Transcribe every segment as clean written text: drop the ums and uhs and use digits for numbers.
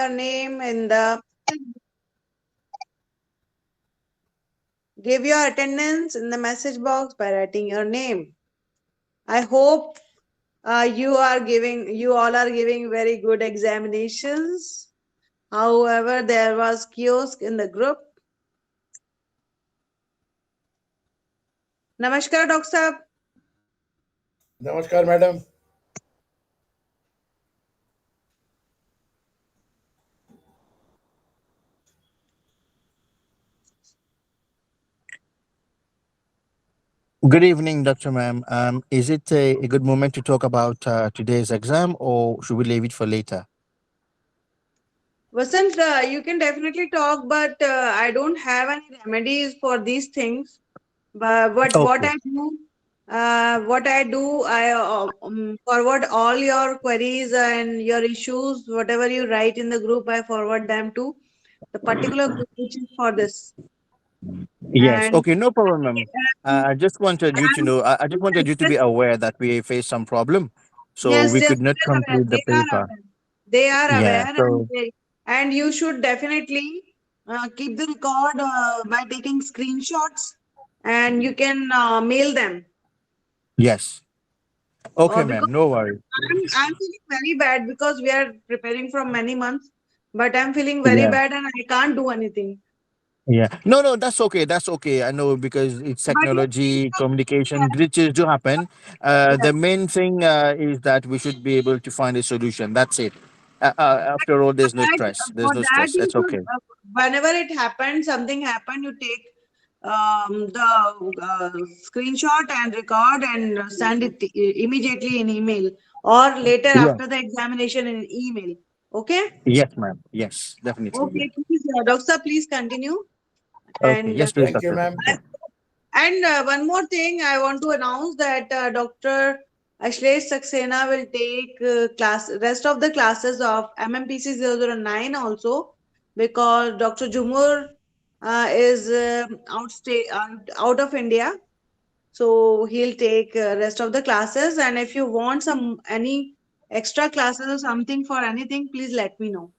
your name in the give your attendance in the message box by writing your name. I hope you all are giving very good examinations. However, there was kiosk in the group. Namaskar, Doctor Sahab. Namaskar, madam. Good evening, Dr. Ma'am. Is it a good moment to talk about today's exam, or should we leave it for later? Vasant, you can definitely talk, but I don't have any remedies for these things. But Okay. what I do, I forward all your queries and your issues, whatever you write in the group, I forward them to the particular group which is for this. Yes. And Okay. No problem, ma'am. I just wanted you to I'm know. I just wanted you to be aware that we face some problem, so yes, we yes, could not they are aware. complete the They are paper. aware. They are Yeah. aware, So and you should definitely keep the record by taking screenshots, and you can mail them. yes. Okay, Because ma'am. No worries. I'm feeling very bad because we are preparing from many months, but I'm feeling very Yeah. bad and I can't do anything. Yeah. No, no, that's okay. That's okay. I know because it's But technology, communication, glitches do happen. yes, The main thing is that we should be able to find a solution. That's it. After all, there's no stress. for There's no that stress. you It's should, okay. whenever it happens, something happened, you take the screenshot and record and send it immediately in email or later Yeah. after the examination in email. Okay? Yes, ma'am. Yes, definitely. Okay, please, Doctor, please continue. Okay. And Yes, please, Thank you, Doctor. ma'am. Yeah. one more thing, I want to announce that Dr. Ashlesh Saxena will take rest of the classes of MMPC 009 also because Dr. Jumur is out of India. So he'll take rest of the classes. And if you want any extra classes or something for anything, please let me know.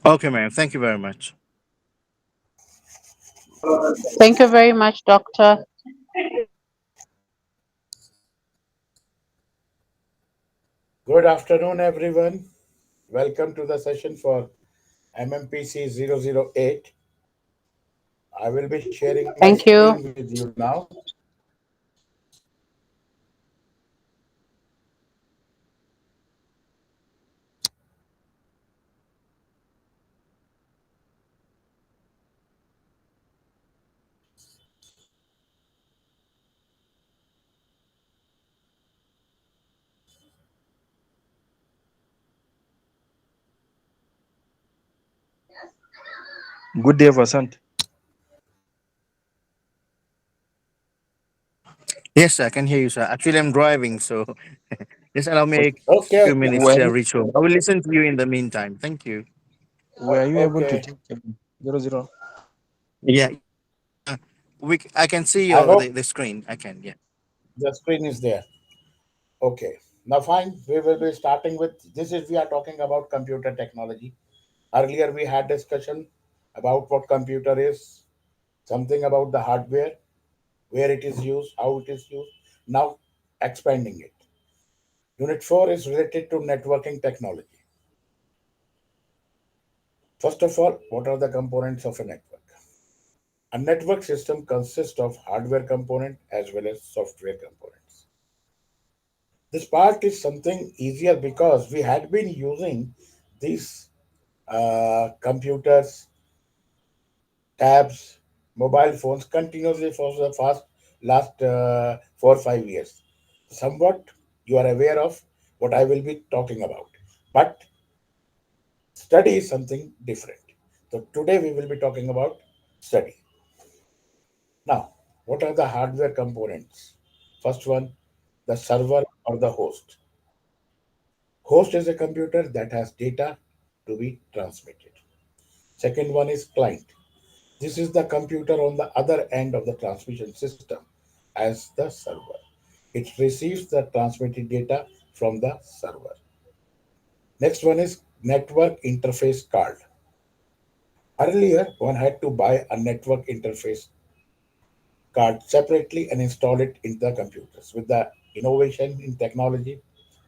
Okay, ma'am. Thank you very much. Thank you very much, Doctor. Good afternoon, everyone. Welcome to the session for MMPC 008. I will be sharing my Thank screen you. with you now. Good day, Vasant. Yes, I can hear you, sir. Actually, I'm driving, so just allow me a Okay, few okay. minutes Were to you, reach home. I will listen to you in the meantime. Thank you. were you able to Okay. take 00? Yeah, I can see I your hope the screen. I can. Yeah. the screen is there. Okay. Now, fine. We will be starting with this. Is we are talking about computer technology. Earlier, we had discussion about what computer is, something about the hardware, where it is used, how it is used. Now, expanding it. Unit 4 is related to networking technology. First of all, what are the components of a network? A network system consists of hardware component as well as software components. This part is something easier because we had been using these computers, tabs, mobile phones continuously for the last 4 or 5 years. Somewhat you are aware of what I will be talking about, but study is something different. So today we will be talking about study. Now, what are the hardware components? First one, the server or the host. Host is a computer that has data to be transmitted. Second one is client. This is the computer on the other end of the transmission system as the server. It receives the transmitted data from the server. Next one is network interface card. Earlier, one had to buy a network interface card separately and install it into the computers. With the innovation in technology,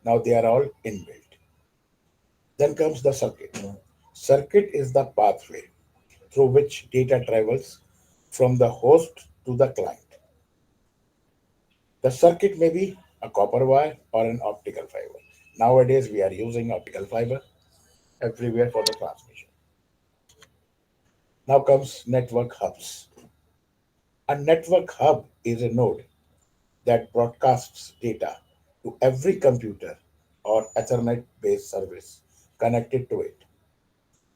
now they are all inbuilt. Then comes the circuit. Circuit is the pathway through which data travels from the host to the client. The circuit may be a copper wire or an optical fiber. Nowadays, we are using optical fiber everywhere for the transmission. Now comes network hubs. A network hub is a node that broadcasts data to every computer or Ethernet based service connected to it.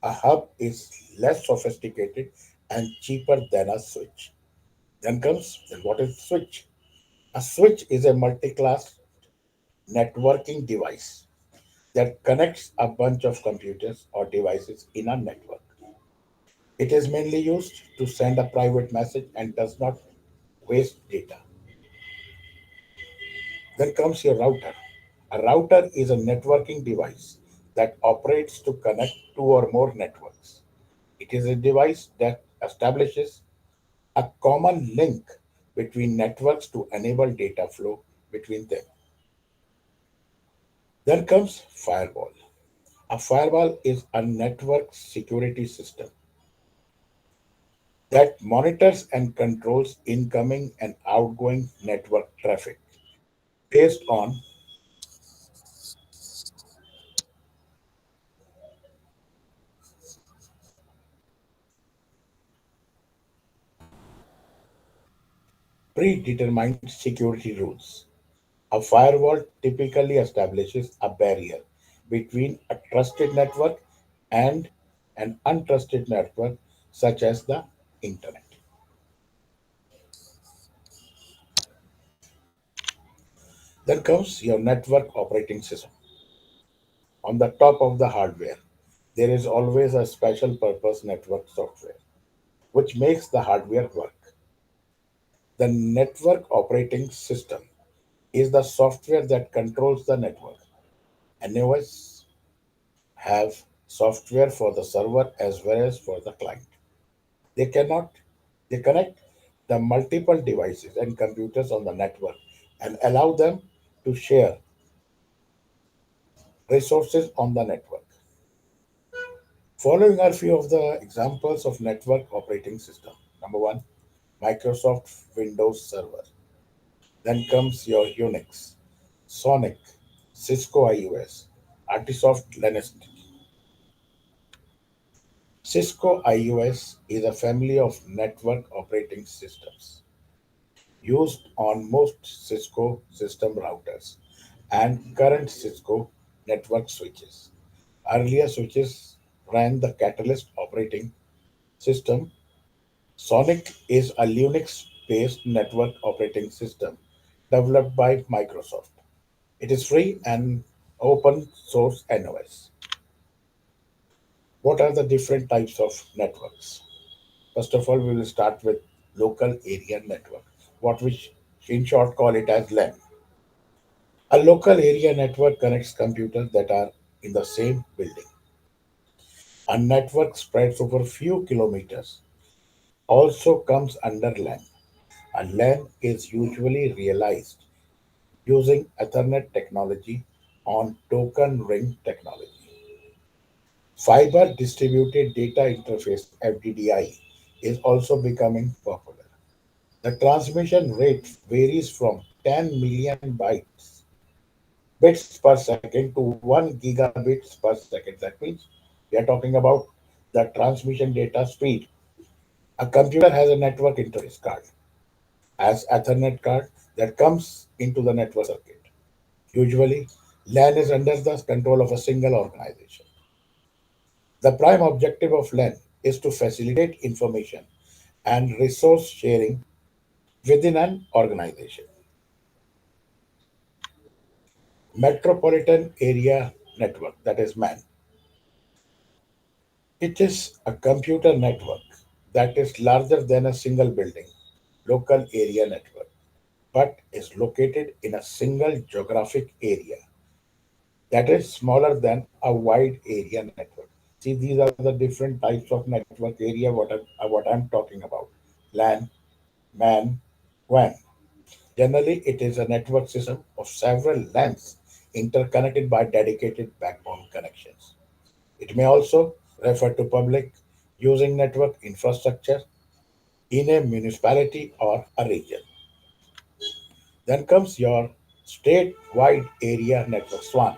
A hub is less sophisticated and cheaper than a switch. Then what is switch? A switch is a multi-class networking device that connects a bunch of computers or devices in a network. It is mainly used to send a private message and does not waste data. Then comes your router. A router is a networking device that operates to connect two or more networks. It is a device that establishes a common link between networks to enable data flow between them. Then comes firewall. A firewall is a network security system that monitors and controls incoming and outgoing network traffic based on predetermined security rules. A firewall typically establishes a barrier between a trusted network and an untrusted network, such as the internet. Then comes your network operating system. On the top of the hardware, there is always a special purpose network software which makes the hardware work. The network operating system is the software that controls the network. NOS have software for the server as well as for the client. They cannot they connect the multiple devices and computers on the network and allow them to share resources on the network. Following are few of the examples of network operating system. Number one, Microsoft Windows Server. Then comes your Unix, Sonic, Cisco IOS, Artisoft Linux. Cisco IOS is a family of network operating systems used on most Cisco system routers and current Cisco network switches. Earlier switches ran the Catalyst operating system. Sonic is a Linux based network operating system developed by Microsoft. It is free and open source NOS. What are the different types of networks? First of all, we will start with local area network, what which in short call it as LAN. A local area network connects computers that are in the same building. A network spreads over few kilometers also comes under LAN. A LAN is usually realized using Ethernet technology on token ring technology. Fiber distributed data interface FDDI is also becoming popular. The transmission rate varies from 10 million bits per second to 1 gigabits per second. That means we are talking about the transmission data speed. A computer has a network interface card as Ethernet card that comes into the network circuit. Usually, LAN is under the control of a single organization. The prime objective of LAN is to facilitate information and resource sharing within an organization. Metropolitan Area Network, that is MAN. It is a computer network that is larger than a single building, local area network, but is located in a single geographic area. that is smaller than a wide area network. See, these are the different types of network area what I'm talking about. LAN, MAN, WAN. Generally, it is a network system of several LANs interconnected by dedicated backbone connections. It may also refer to public using network infrastructure in a municipality or a region. Then comes your statewide area network SWAN.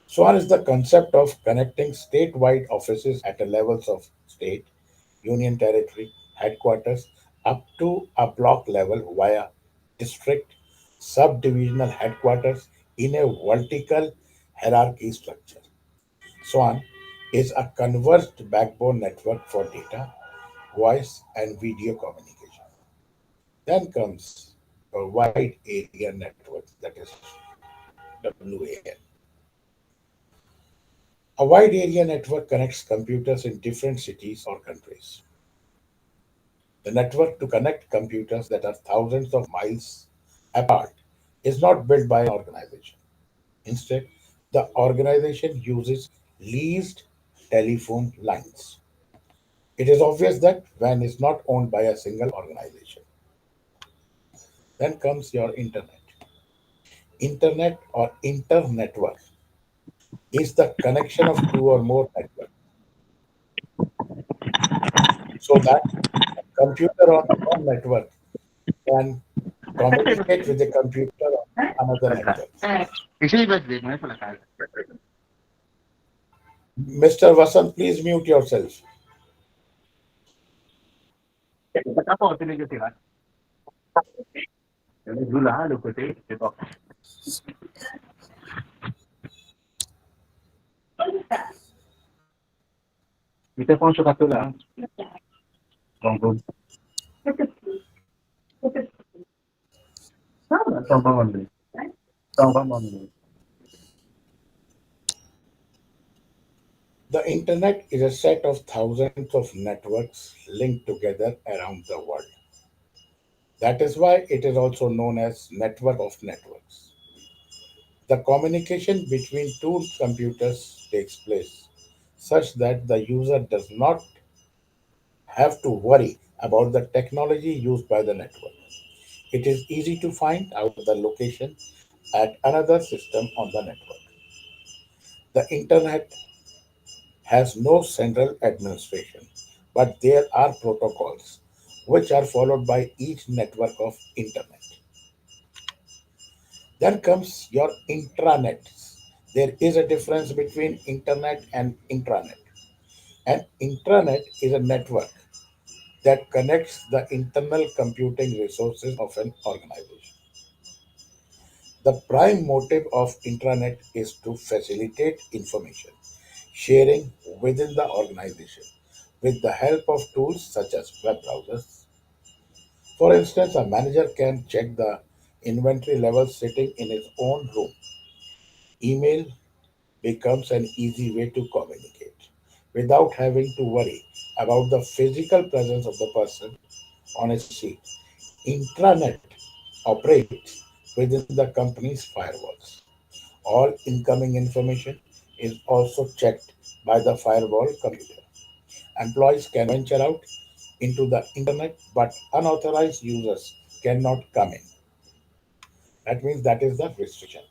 SWAN is the concept of connecting statewide offices at the levels of state, union territory, headquarters up to a block level via district, subdivisional headquarters in a vertical hierarchy structure. SWAN is a converged backbone network for data, voice, and video communication. Then comes a wide area network, that is WAN. A wide area network connects computers in different cities or countries. The network to connect computers that are thousands of miles apart is not built by an organization. Instead, the organization uses leased telephone lines. It is obvious that WAN is not owned by a single organization. Then comes your internet. Internet or internetwork is the connection of two or more networks so that a computer on one network can communicate with the computer on another network. Mr. Vasant, please mute yourself. The internet is a set of thousands of networks linked together around the world. That is why it is also known as network of networks. The communication between two computers takes place such that the user does not have to worry about the technology used by the network. It is easy to find out the location at another system on the network. The internet has no central administration, but there are protocols which are followed by each network of internet. Then comes your intranet. There is a difference between internet and intranet. An intranet is a network that connects the internal computing resources of an organization. The prime motive of intranet is to facilitate information sharing within the organization with the help of tools such as web browsers. For instance, a manager can check the inventory levels sitting in his own room. Email becomes an easy way to communicate without having to worry about the physical presence of the person on a seat. Intranet operates within the company's firewalls. All incoming information is also checked by the firewall computer. Employees can venture out into the internet, but unauthorized users cannot come in. That means that is the restriction.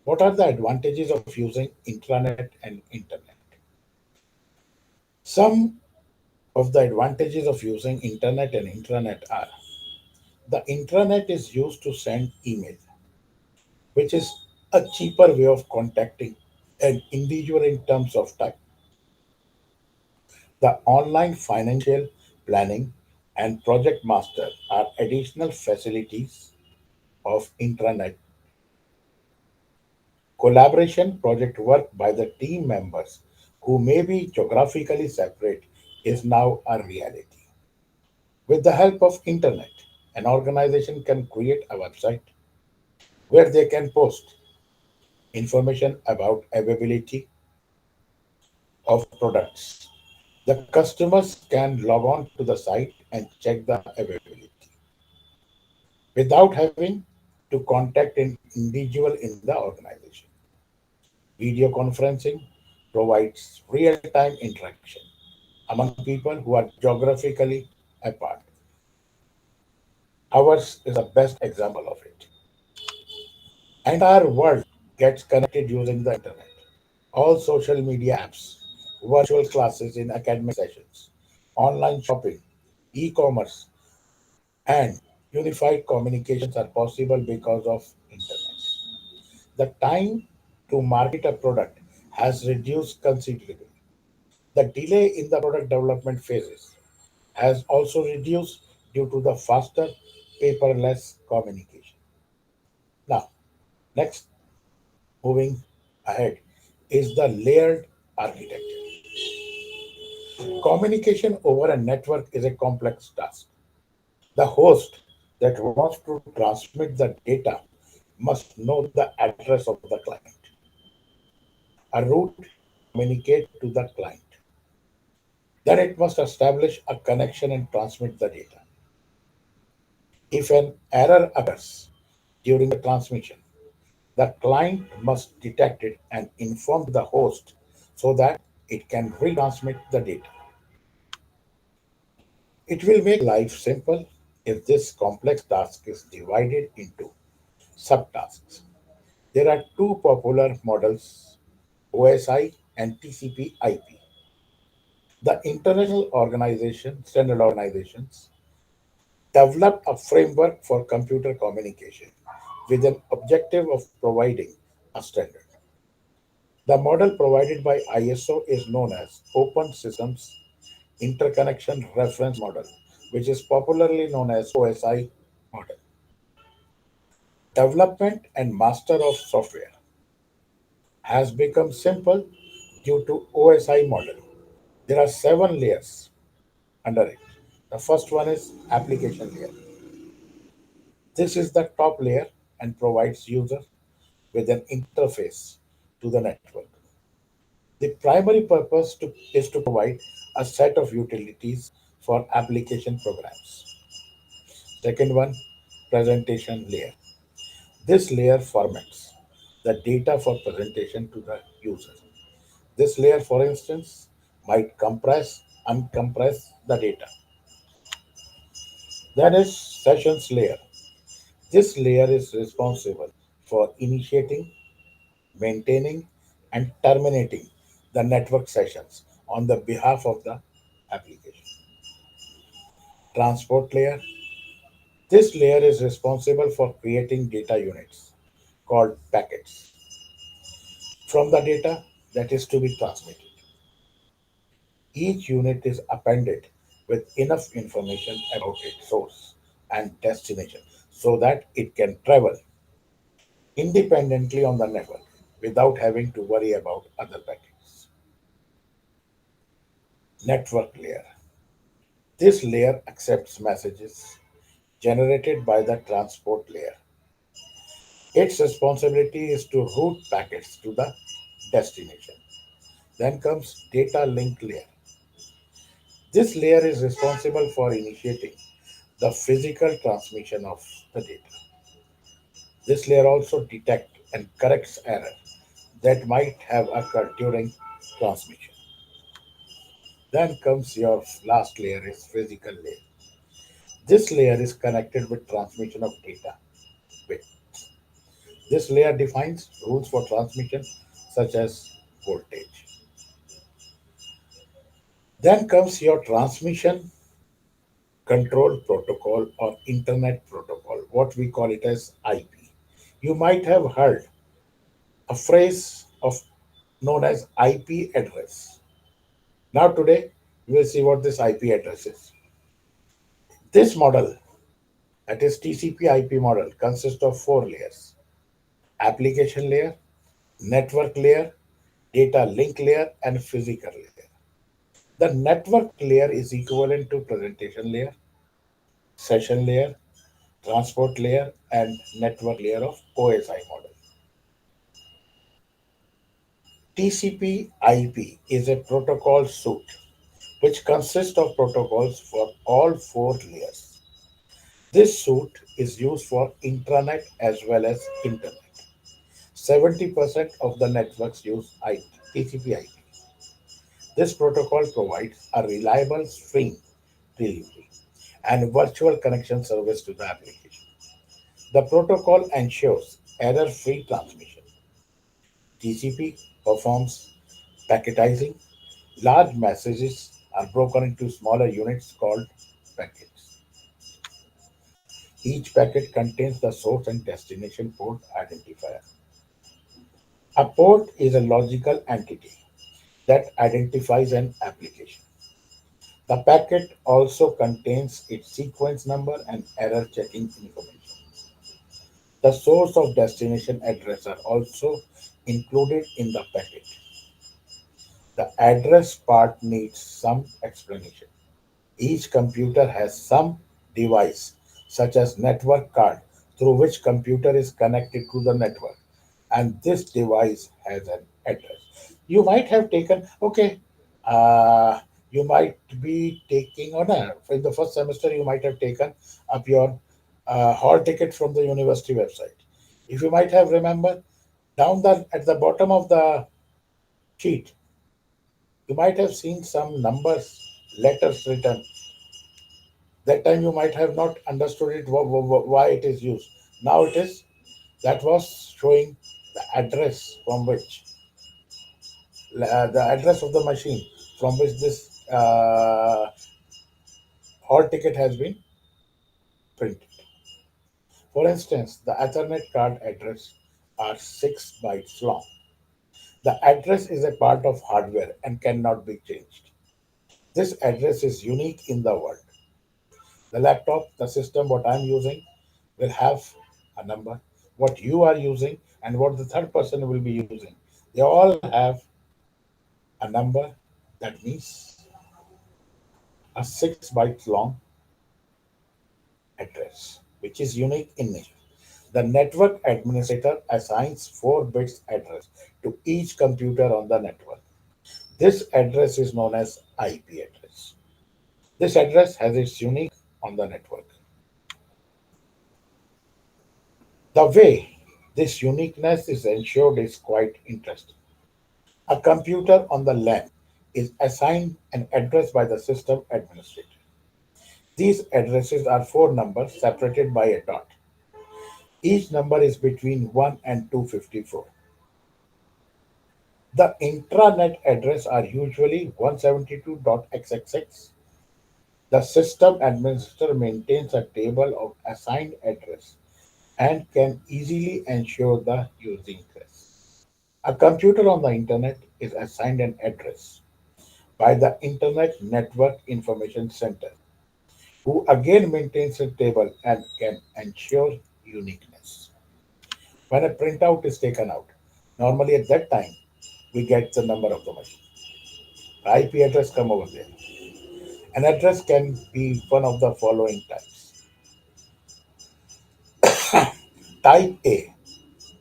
What are the advantages of using intranet and internet? Some of the advantages of using internet and intranet are the intranet is used to send email, which is a cheaper way of contacting an individual in terms of time. The online financial planning and project master are additional facilities of intranet. Collaboration project work by the team members who may be geographically separate is now a reality. With the help of internet, an organization can create a website where they can post information about availability of products. The customers can log on to the site and check the availability without having to contact an individual in the organization. Video conferencing provides real time interaction among people who are geographically apart. Ours is the best example of it. Entire world gets connected using the internet. All social media apps, virtual classes in academic sessions, online shopping, e-commerce, and unified communications are possible because of internet. The time to market a product has reduced considerably. The delay in the product development phases has also reduced due to the faster paperless communication. Now, next, moving ahead, is the layered architecture. Communication over a network is a complex task. The host that wants to transmit the data must know the address of the client, a route to communicate to the client. Then it must establish a connection and transmit the data. If an error occurs during the transmission, the client must detect it and inform the host so that it can retransmit the data. It will make life simple if this complex task is divided into subtasks. There are two popular models, OSI and TCP/IP. The international organization, standard organizations, developed a framework for computer communication with an objective of providing a standard. The model provided by ISO is known as Open Systems Interconnection Reference Model, which is popularly known as OSI model. Development and master of software has become simple due to OSI model. There are seven layers under it. The first one is application layer. This is the top layer and provides user with an interface to the network. The primary purpose is to provide a set of utilities for application programs. Second one, presentation layer. This layer formats the data for presentation to the user. This layer, for instance, might compress, uncompress the data. Then is sessions layer. This layer is responsible for initiating, maintaining, and terminating the network sessions on the behalf of the application. Transport layer. This layer is responsible for creating data units called packets from the data that is to be transmitted. Each unit is appended with enough information about its source and destination so that it can travel independently on the network without having to worry about other packets. Network layer. This layer accepts messages generated by the transport layer. Its responsibility is to route packets to the destination. Then comes data link layer. This layer is responsible for initiating the physical transmission of the data. This layer also detects and corrects error that might have occurred during transmission. Then comes your last layer is physical layer. This layer is connected with transmission of data. With this layer defines rules for transmission such as voltage. Then comes your transmission control protocol or internet protocol, what we call it as IP. You might have heard a phrase of known as IP address. Now today we will see what this IP address is. This model, that is TCP/IP model, consists of four layers: application layer, network layer, data link layer, and physical layer. The network layer is equivalent to presentation layer, session layer, transport layer, and network layer of OSI model. TCP/IP is a protocol suite which consists of protocols for all four layers. This suite is used for intranet as well as internet. 70% of the networks use TCP/IP. This protocol provides a reliable string delivery and virtual connection service to the application. The protocol ensures error-free transmission. TCP performs packetizing. Large messages are broken into smaller units called packets. Each packet contains the source and destination port identifier. A port is a logical entity that identifies an application. The packet also contains its sequence number and error checking information. The source of destination address are also included in the packet. The address part needs some explanation. Each computer has some device, such as network card, through which computer is connected to the network, and this device has an address. You might have taken, okay, uh, you might be taking on a, in the first semester, you might have taken up your hall ticket from the university website. If you might have remember, down the at the bottom of the sheet, you might have seen some numbers, letters written. That time you might have not understood it why it is used. Now it is, that was showing the address from which the address of the machine from which this hall ticket has been printed. For instance, the Ethernet card address are 6 bytes long. The address is a part of hardware and cannot be changed. This address is unique in the world. The laptop, the system, what I'm using, will have a number. What you are using and what the third person will be using, they all have a number. That means a 6 bytes long address, which is unique in nature. The network administrator assigns 4 bits address to each computer on the network. This address is known as IP address. This address has its unique on the network. The way this uniqueness is ensured is quite interesting. A computer on the LAN is assigned an address by the system administrator. These addresses are 4 numbers separated by a dot. Each number is between 1 and 254. The intranet address are usually 172.xxx. The system administrator maintains a table of assigned address and can easily ensure the uniqueness. A computer on the internet is assigned an address by the Internet Network Information Center, who again maintains a table and can ensure uniqueness. When a printout is taken out, normally at that time we get the number of the machine. The IP address come over there. An address can be one of the following types. Type A.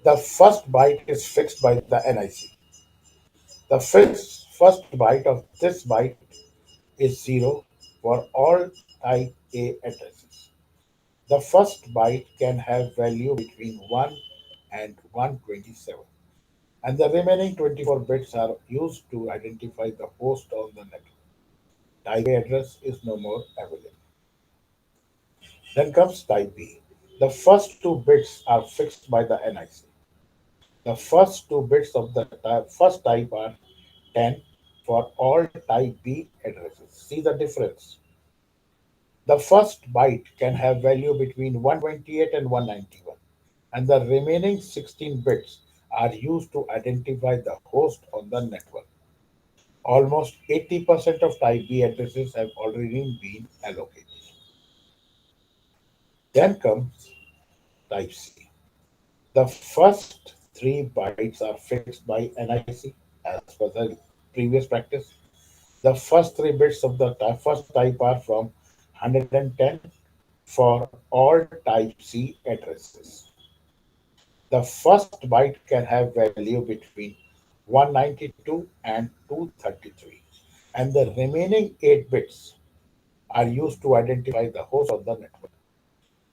The first byte is fixed by the NIC. The first byte of this byte is 0 for all type A addresses. The first byte can have value between 1 and 127, and the remaining 24 bits are used to identify the host on the network. Type A address is no more available. Then comes type B. The first 2 bits are fixed by the NIC. The first 2 bits of the first type are 10 for all type B addresses. See the difference. The first byte can have value between 128 and 191, and the remaining 16 bits are used to identify the host on the network. Almost 80% of type B addresses have already been allocated. Then comes type C. The first 3 bytes are fixed by NIC as per the previous practice. The first 3 bits of the first type are from 110 for all type C addresses. The first byte can have value between 192 and 233, and the remaining 8 bits are used to identify the host of the network.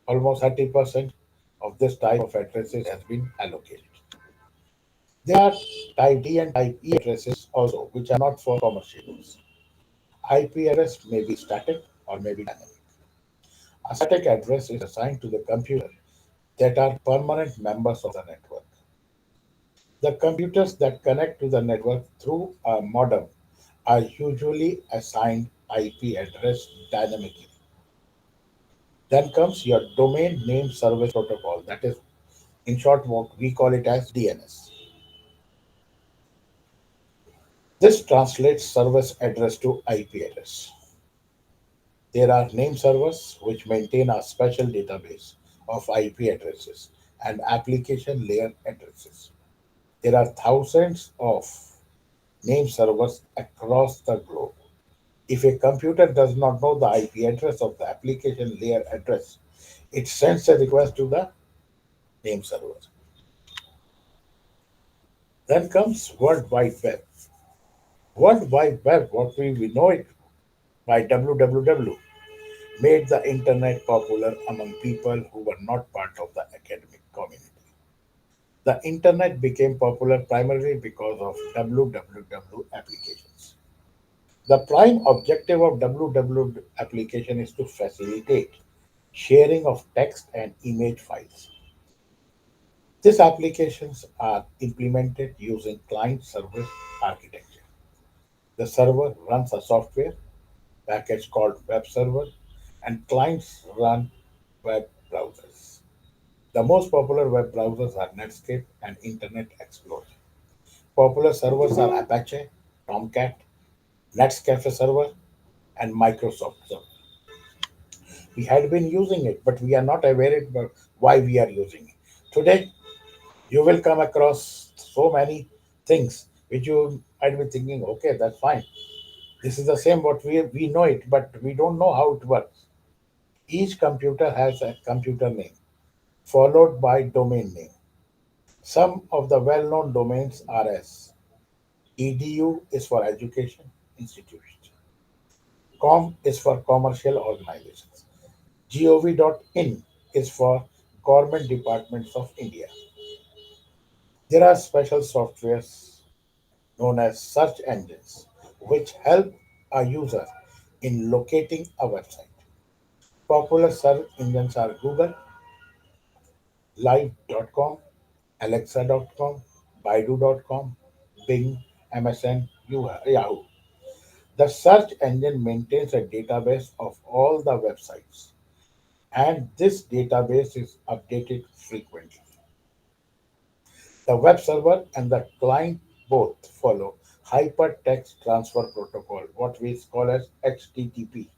Almost 30% of this type of addresses has been allocated. There are type D and type E addresses also, which are not for commercial use. IP address may be static or may be dynamic. A static address is assigned to the computer that are permanent members of the network. The computers that connect to the network through a modem are usually assigned IP address dynamically. Then comes your domain name service protocol, that is, in short, what we call it as DNS. This translates service address to IP address. There are name servers which maintain a special database of IP addresses and application layer addresses. There are thousands of name servers across the globe. If a computer does not know the IP address of the application layer address, it sends a request to the name server. Then comes World Wide Web. World Wide Web, what we know it by WWW, made the internet popular among people who were not part of the academic community. The internet became popular primarily because of www applications. The prime objective of www application is to facilitate sharing of text and image files. These applications are implemented using client server architecture. The server runs a software package called web server and clients run web browsers. The most popular web browsers are Netscape and Internet Explorer. Popular servers are Apache, Tomcat, Netscape server, and Microsoft server. We had been using it, but we are not aware of why we are using it. Today, you will come across so many things which you might be thinking, okay, that's fine. This is the same what we know it, but we don't know how it works. Each computer has a computer name followed by domain name. Some of the well-known domains are as edu is for education institutions, com is for commercial organizations, gov.in is for government departments of India. There are special softwares known as search engines which help a user in locating a website. Popular search engines are Google, Live.com, Alexa.com, Baidu.com, Bing, MSN, Yahoo. The search engine maintains a database of all the websites, and this database is updated frequently. The web server and the client both follow hypertext transfer protocol, what we call as HTTP,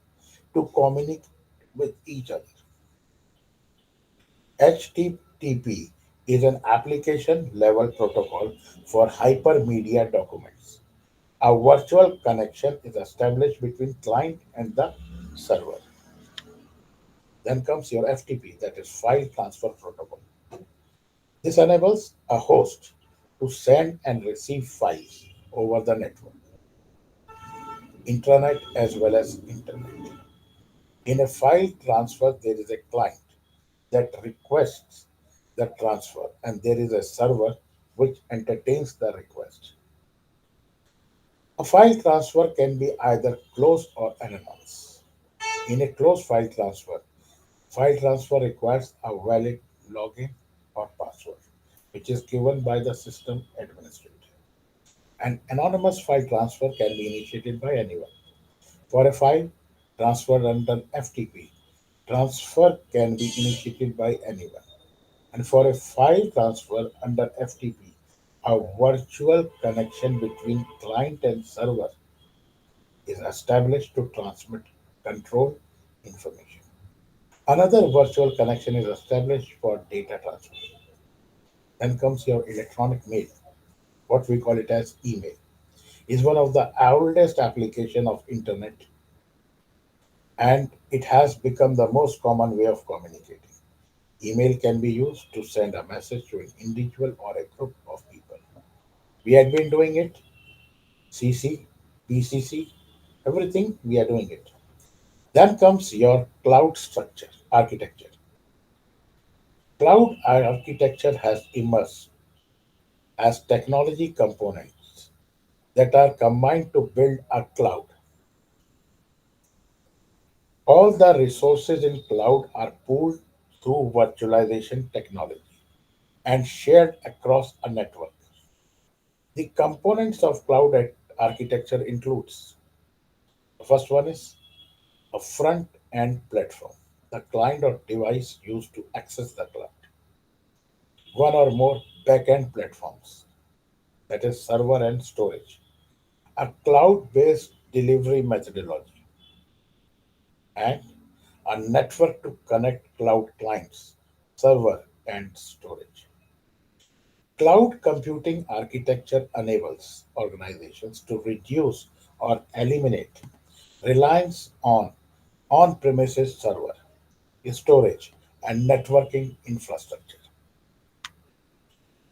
to communicate with each other. HTTP is an application level protocol for hypermedia documents. A virtual connection is established between client and the server. Then comes your FTP, that is file transfer protocol. This enables a host to send and receive files over the network, intranet as well as internet. In a file transfer, there is a client that requests the transfer, and there is a server which entertains the request. A file transfer can be either closed or anonymous. In a closed file transfer requires a valid login or password, which is given by the system administrator. An anonymous file transfer can be initiated by anyone. For a file transferred under FTP, transfer can be initiated by anyone. And for a file transfer under FTP, a virtual connection between client and server is established to transmit control information. Another virtual connection is established for data transfer. Then comes your electronic mail, what we call it as email. Is one of the oldest application of internet, and it has become the most common way of communicating. Email can be used to send a message to an individual or a group of people. We had been doing it, CC, PCC, everything we are doing it. Then comes your cloud structure, architecture. Cloud architecture has emerged as technology components that are combined to build a cloud. All the resources in cloud are pooled through virtualization technology and shared across a network. The components of cloud architecture includes the first one is a front end platform, the client or device used to access the cloud. One or more back end platforms, that is server and storage. A cloud based delivery methodology and a network to connect cloud clients, server, and storage. Cloud computing architecture enables organizations to reduce or eliminate reliance on on premises server, storage, and networking infrastructure.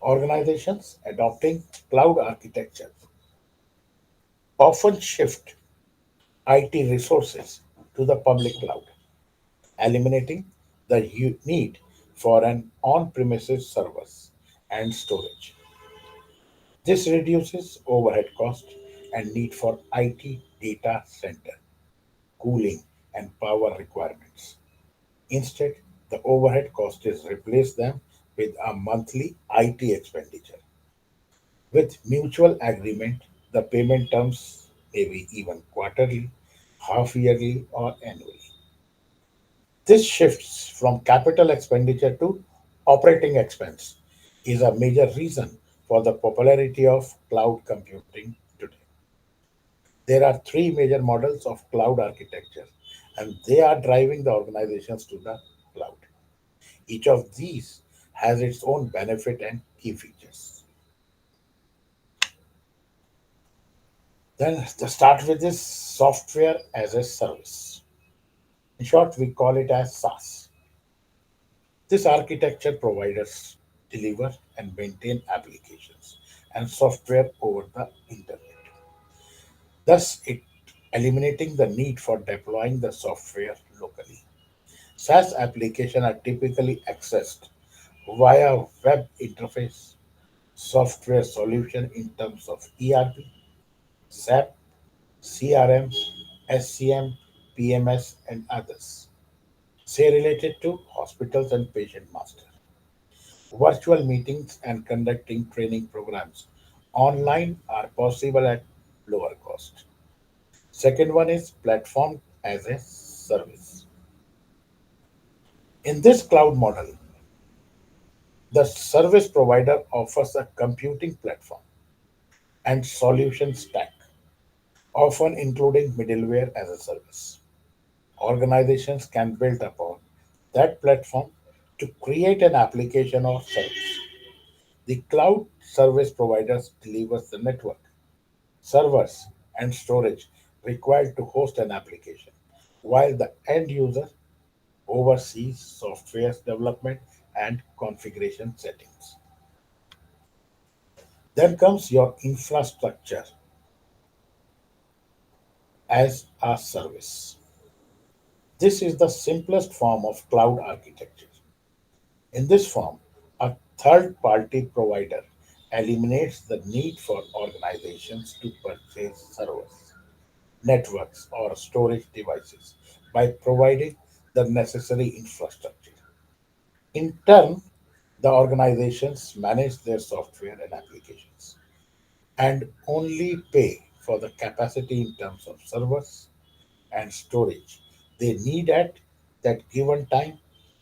Organizations adopting cloud architecture often shift IT resources to the public cloud, eliminating the need for an on premises servers and storage. This reduces overhead cost and need for IT data center, cooling, and power requirements. Instead, the overhead cost is replace them with a monthly IT expenditure. With mutual agreement, the payment terms may be even quarterly, half yearly, or annually. This shifts from capital expenditure to operating expense is a major reason for the popularity of cloud computing today. There are three major models of cloud architecture, and they are driving the organizations to the cloud. Each of these has its own benefit and key features. Then to start with this software as a service. In short, we call it as SaaS. This architecture providers deliver and maintain applications and software over the internet. Thus, it eliminating the need for deploying the software locally. SaaS applications are typically accessed via web interface, software solution in terms of ERP, SAP, CRM, SCM, PMS, and others. Say related to hospitals and patient master. Virtual meetings and conducting training programs online are possible at lower cost. Second one is platform as a service. In this cloud model, the service provider offers a computing platform and solution stack, often including middleware as a service. Organizations can build upon that platform to create an application or service. The cloud service providers delivers the network, servers, and storage required to host an application, while the end user oversees software development and configuration settings. Then comes your infrastructure as a service. This is the simplest form of cloud architecture. In this form, a third party provider eliminates the need for organizations to purchase servers, networks, or storage devices by providing the necessary infrastructure. In turn, the organizations manage their software and applications and only pay for the capacity in terms of servers and storage they need at that given time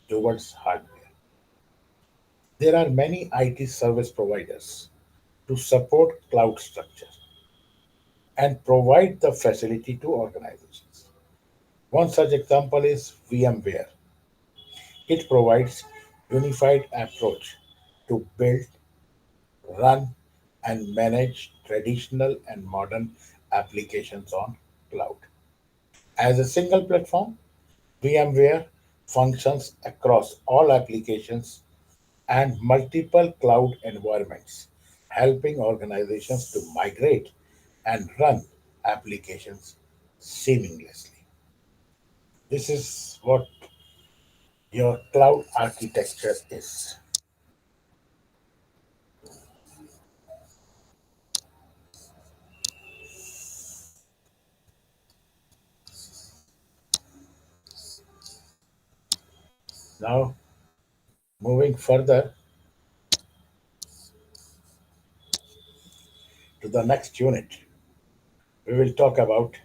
towards hardware. There are many IT service providers to support cloud structure and provide the facility to organizations. One such example is VMware. It provides unified approach to build, run, and manage traditional and modern applications on cloud. As a single platform, VMware functions across all applications and multiple cloud environments, helping organizations to migrate and run applications seamlessly. This is what your cloud architecture is. Now, moving further to the next unit, we will talk about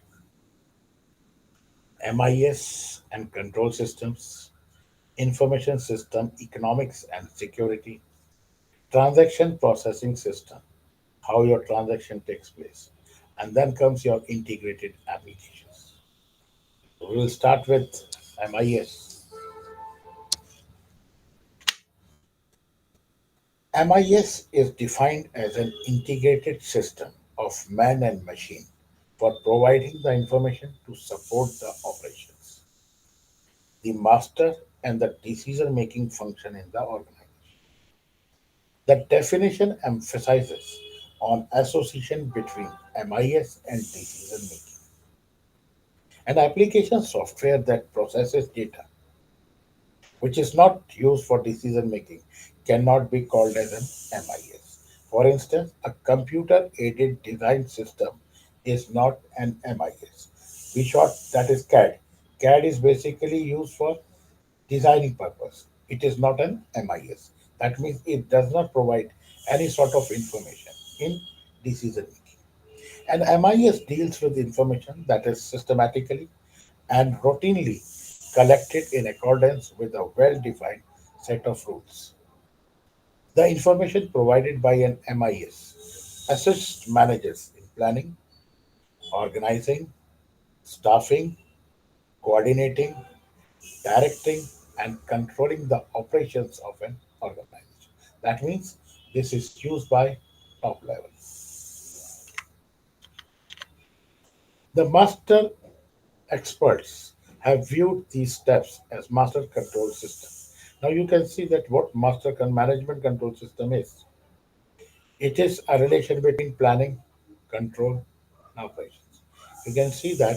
MIS and control systems, information system economics and security, transaction processing system, how your transaction takes place, and then comes your integrated applications. We will start with MIS. MIS is defined as an integrated system of man and machine for providing the information to support the operations, the master and the decision making function in the organization. The definition emphasizes on association between MIS and decision making. An application software that processes data which is not used for decision making cannot be called as an MIS. For instance, a computer aided design system is not an MIS. We short that is CAD. CAD is basically used for designing purpose. It is not an MIS. That means it does not provide any sort of information in decision making. And MIS deals with information that is systematically and routinely collected in accordance with a well defined set of rules. The information provided by an MIS assists managers in planning, organizing, staffing, coordinating, directing, and controlling the operations of an organization. That means this is used by top level. The master experts have viewed these steps as master control system. Now you can see that what management control system is. It is a relation between planning, control, and operations. You can see that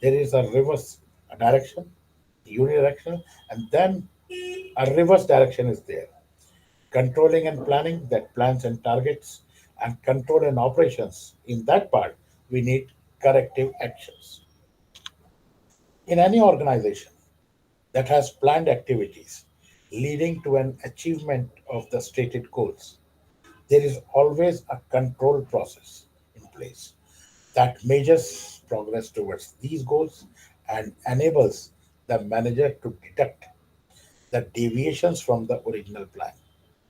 there is a reverse direction, unidirectional, and then a reverse direction is there. Controlling and planning, that plans and targets, and control and operations. In that part, we need corrective actions. In any organization that has planned activities leading to an achievement of the stated goals, there is always a control process in place that measures progress towards these goals and enables the manager to detect the deviations from the original plan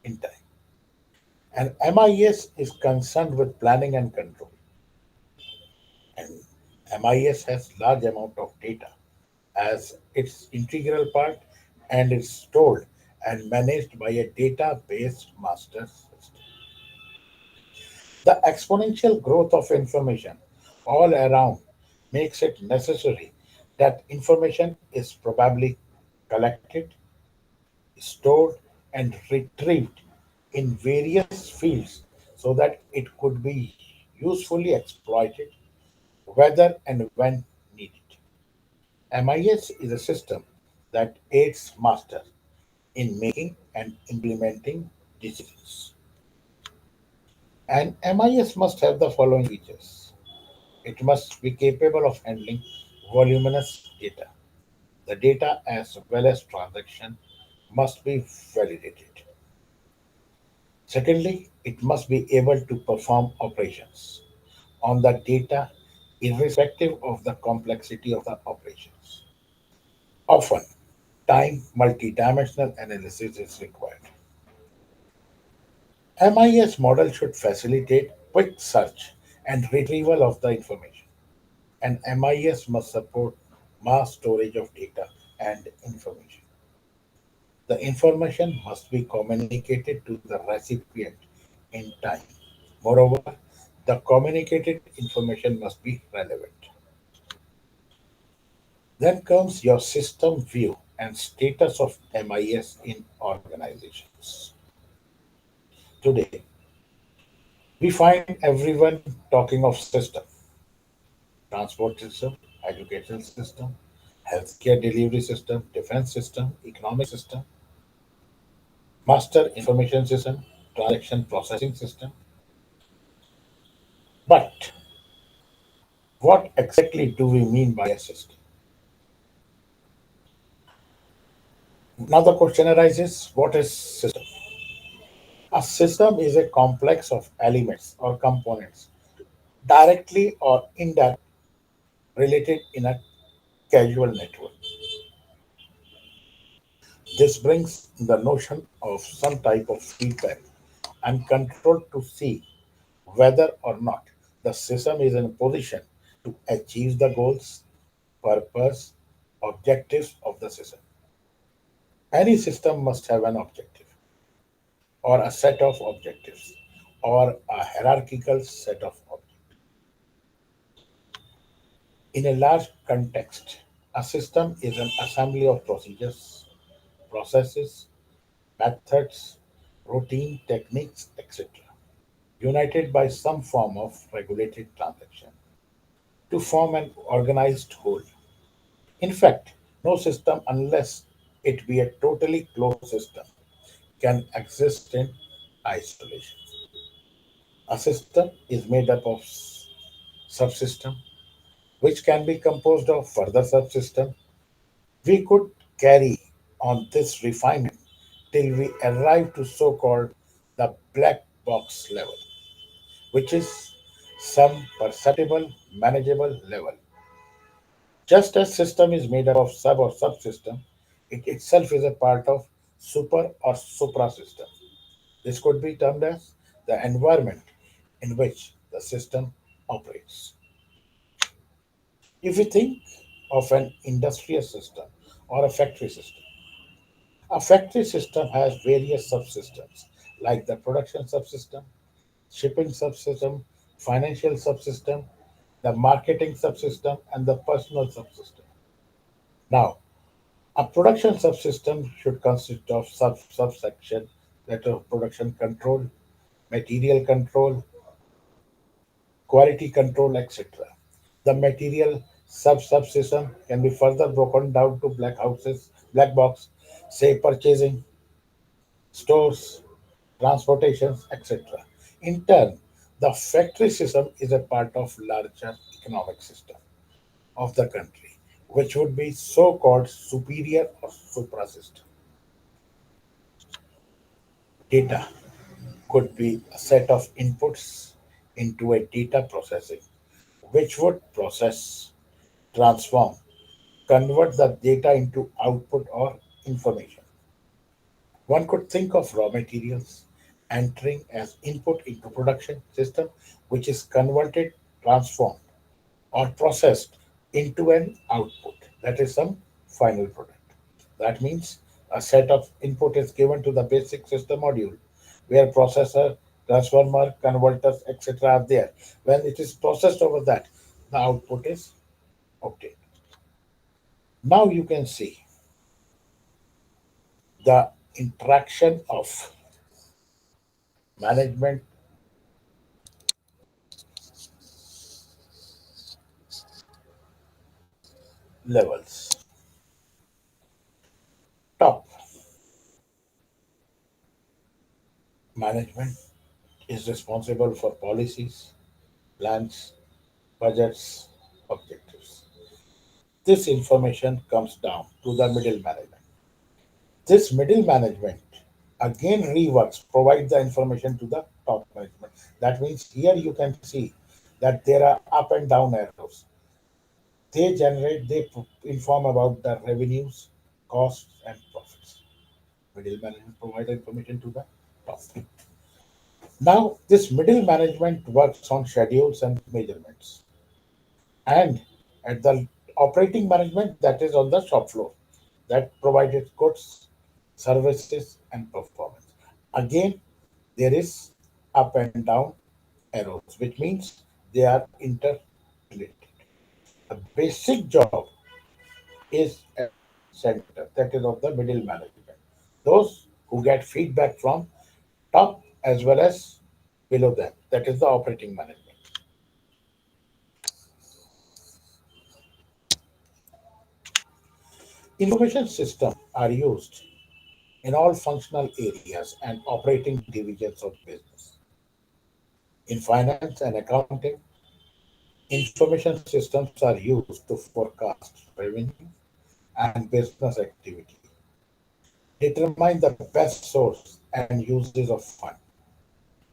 in time. And MIS is concerned with planning and control. And MIS has large amount of data as its integral part and is stored and managed by a database master system. The exponential growth of information all around makes it necessary that information is probably collected, stored, and retrieved in various fields so that it could be usefully exploited whether and when needed. MIS is a system that aids master in making and implementing decisions. And MIS must have the following features. It must be capable of handling voluminous data. The data as well as transaction must be validated. Secondly, it must be able to perform operations on the data irrespective of the complexity of the operations. Often, time multidimensional analysis is required. MIS model should facilitate quick search and retrieval of the information, and MIS must support mass storage of data and information. The information must be communicated to the recipient in time. Moreover, the communicated information must be relevant. Then comes your system view and status of MIS in organizations. Today, we find everyone talking of system, transport system, educational system, healthcare delivery system, defense system, economic system, master information system, transaction processing system. But what exactly do we mean by a system? Now the question arises, what is system? A system is a complex of elements or components directly or indirectly related in a causal network. This brings the notion of some type of feedback and control to see whether or not the system is in a position to achieve the goals, purpose, objectives of the system. Any system must have an objective or a set of objectives or a hierarchical set of objectives. In a large context, a system is an assembly of procedures, processes, methods, routine techniques, etc., united by some form of regulated transaction to form an organized whole. In fact, no system, unless it be a totally closed system, can exist in isolation. A system is made up of subsystem, which can be composed of further subsystem. We could carry on this refinement till we arrive to so-called the black box level, which is some perceptible, manageable level. Just as system is made up of sub or subsystem, it itself is a part of super or suprasystem. This could be termed as the environment in which the system operates. If we think of an industrial system or a factory system, a factory system has various subsystems like the production subsystem, shipping subsystem, financial subsystem, the marketing subsystem, and the personal subsystem. Now, a production subsystem should consist of subsection that of production control, material control, quality control, etc. The material subsystem can be further broken down to black box, say purchasing, stores, transportations, etc. In turn, the factory system is a part of larger economic system of the country, which would be so-called superior or supra system. Data could be a set of inputs into a data processing, which would process, transform, convert the data into output or information. One could think of raw materials entering as input into production system, which is converted, transformed, or processed into an output. That is some final product. That means a set of input is given to the basic system module where processor, transformer, converters, etc. are there. When it is processed over that, the output is obtained. Now you can see the interaction of management levels. Top management is responsible for policies, plans, budgets, objectives. This information comes down to the middle management. This middle management again reworks, provide the information to the top management. That means here you can see that there are up and down arrows. They inform about the revenues, costs, and profits. Middle management provide the information to the top. Now, this middle management works on schedules and measurements. And at the operating management, that is on the shop floor, that provided goods, services, and performance. Again, there is up and down arrows, which means they are interrelated. The basic job is at the center, that is of the middle management. Those who get feedback from top as well as below them, that is the operating management. Information systems are used in all functional areas and operating divisions of business. In finance and accounting, information systems are used to forecast revenue and business activity. Determine the best source and uses of fund.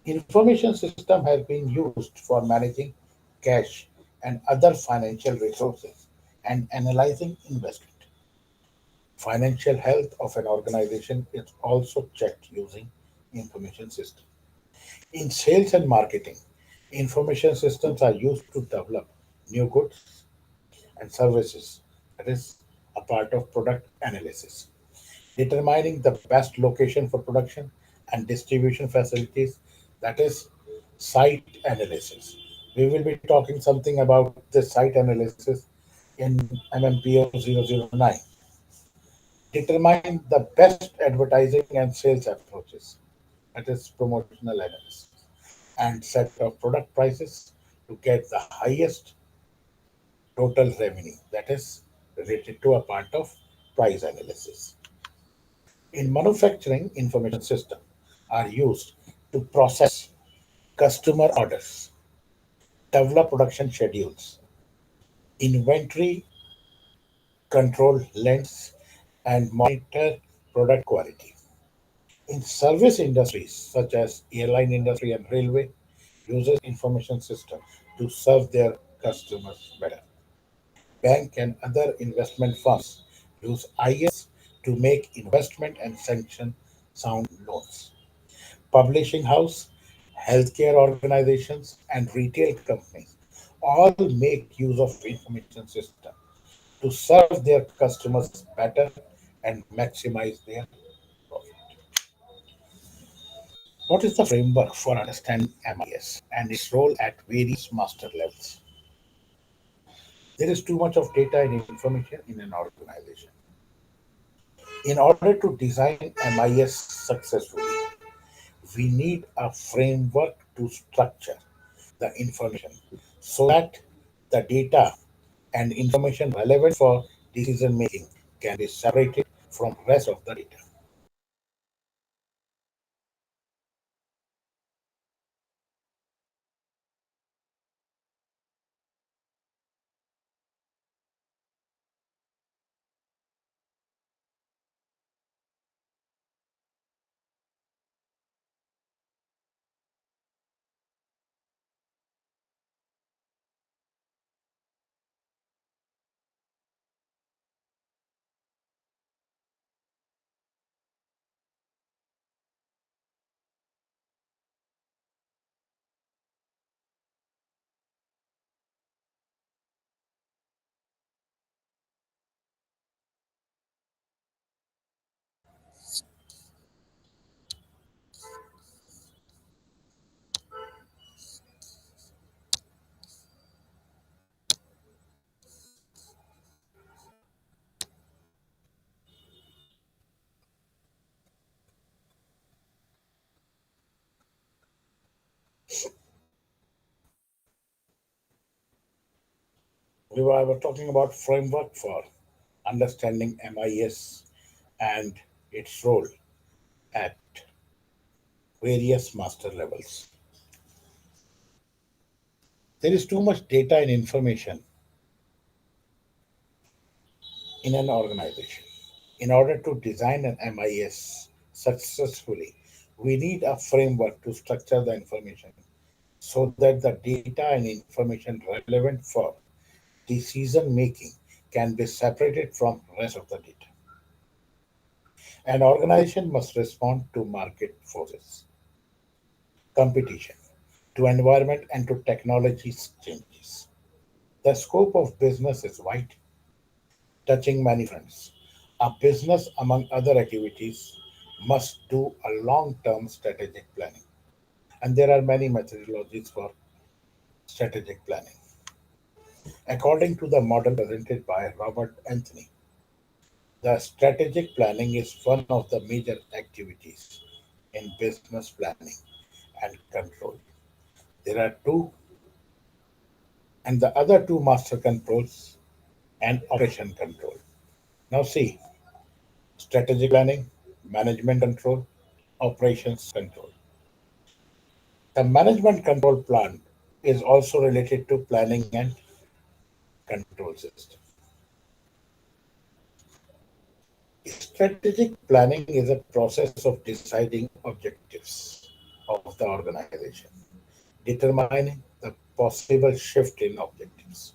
Information system has been used for managing cash and other financial resources and analyzing investment. Financial health of an organization is also checked using information system. In sales and marketing, information systems are used to develop new goods and services. That is a part of product analysis. Determining the best location for production and distribution facilities, that is site analysis. We will be talking something about the site analysis in MMPO 009. Determine the best advertising and sales approaches, that is promotional analysis, and set of product prices to get the highest total revenue, that is related to a part of price analysis. In manufacturing, information systems are used to process customer orders, develop production schedules, inventory control lens, and monitor product quality. In service industries such as airline industry and railway, uses information system to serve their customers better. Bank and other investment firms use IS to make investment and sanction sound loans. Publishing house, healthcare organizations, and retail companies all make use of information system to serve their customers better and maximize their profit. What is the framework for understanding MIS and its role at various master levels? There is too much of data and information in an organization. In order to design MIS successfully, we need a framework to structure the information so that the data and information relevant for decision making can be separated from rest of the data. We were talking about framework for understanding MIS and its role at various master levels. There is too much data and information in an organization. In order to design an MIS successfully, we need a framework to structure the information so that the data and information relevant for decision making can be separated from rest of the data. An organization must respond to market forces, competition, to environment and to technology changes. The scope of business is wide, touching many fronts. A business, among other activities, must do a long-term strategic planning. And there are many methodologies for strategic planning. According to the model presented by Robert Anthony, the strategic planning is one of the major activities in business planning and control. There are two, and the other two master controls and operation control. Now, see strategic planning, management control, operations control. The management control plan is also related to planning and control system. Strategic planning is a process of deciding objectives of the organization, determining the possible shift in objectives,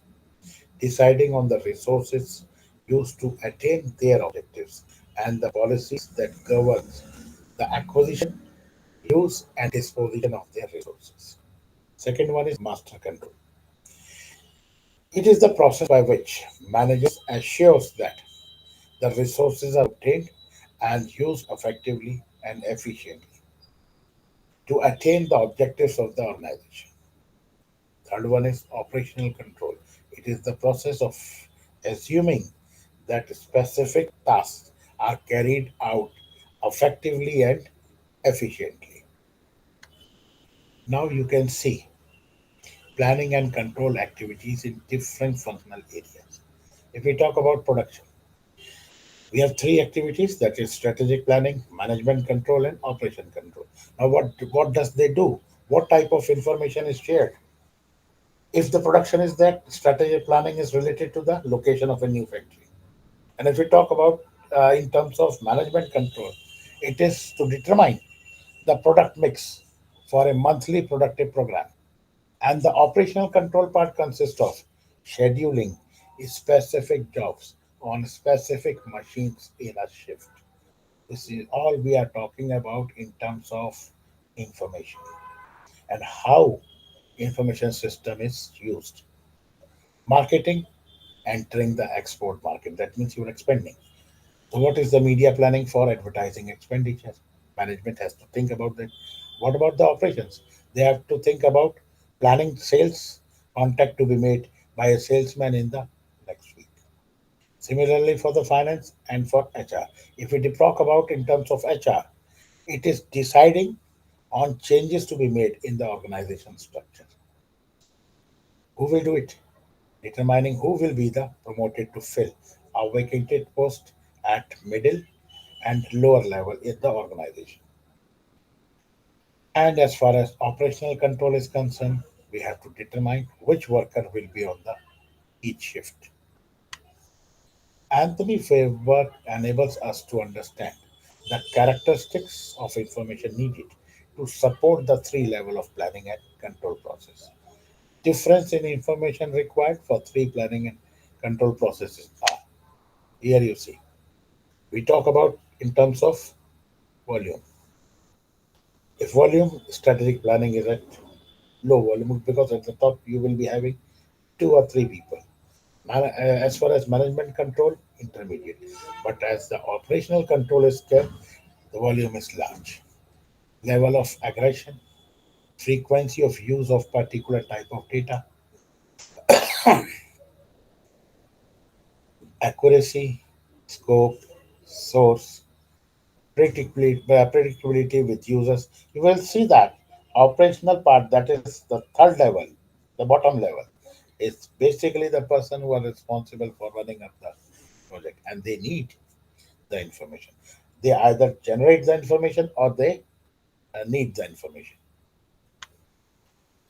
deciding on the resources used to attain their objectives, and the policies that govern the acquisition, use, and disposition of their resources. Second one is master control. It is the process by which managers assures that the resources are obtained and used effectively and efficiently to attain the objectives of the organization. Third one is operational control. It is the process of assuming that specific tasks are carried out effectively and efficiently. Now you can see planning and control activities in different functional areas. If we talk about production, we have three activities, that is strategic planning, management control, and operation control. Now, what does they do? What type of information is shared? If the production is that, strategic planning is related to the location of a new factory. And if we talk about in terms of management control, it is to determine the product mix for a monthly productive program. And the operational control part consists of scheduling specific jobs on specific machines in a shift. This is all we are talking about in terms of information and how information system is used. Marketing, entering the export market. That means you're expanding. So what is the media planning for advertising expenditure? Management has to think about that. What about the operations? They have to think about planning sales contact to be made by a salesman in the next week. Similarly for the finance and for HR. If we talk about in terms of HR, it is deciding on changes to be made in the organization structure. Who will do it? Determining who will be the promoted to fill a vacated post at middle and lower level in the organization. And as far as operational control is concerned, we have to determine which worker will be on the each shift. Anthony Faber enables us to understand the characteristics of information needed to support the three level of planning and control process. Difference in information required for three planning and control processes are, here you see, we talk about in terms of volume. If volume, strategic planning is at low volume because at the top you will be having two or three people. As far as management control, intermediate. But as the operational control is kept, the volume is large. Level of aggression, frequency of use of particular type of data, accuracy, scope, source, predictability with users. You will see that operational part, that is the third level, the bottom level, is basically the person who are responsible for running up the project and they need the information. They either generate the information or they need the information.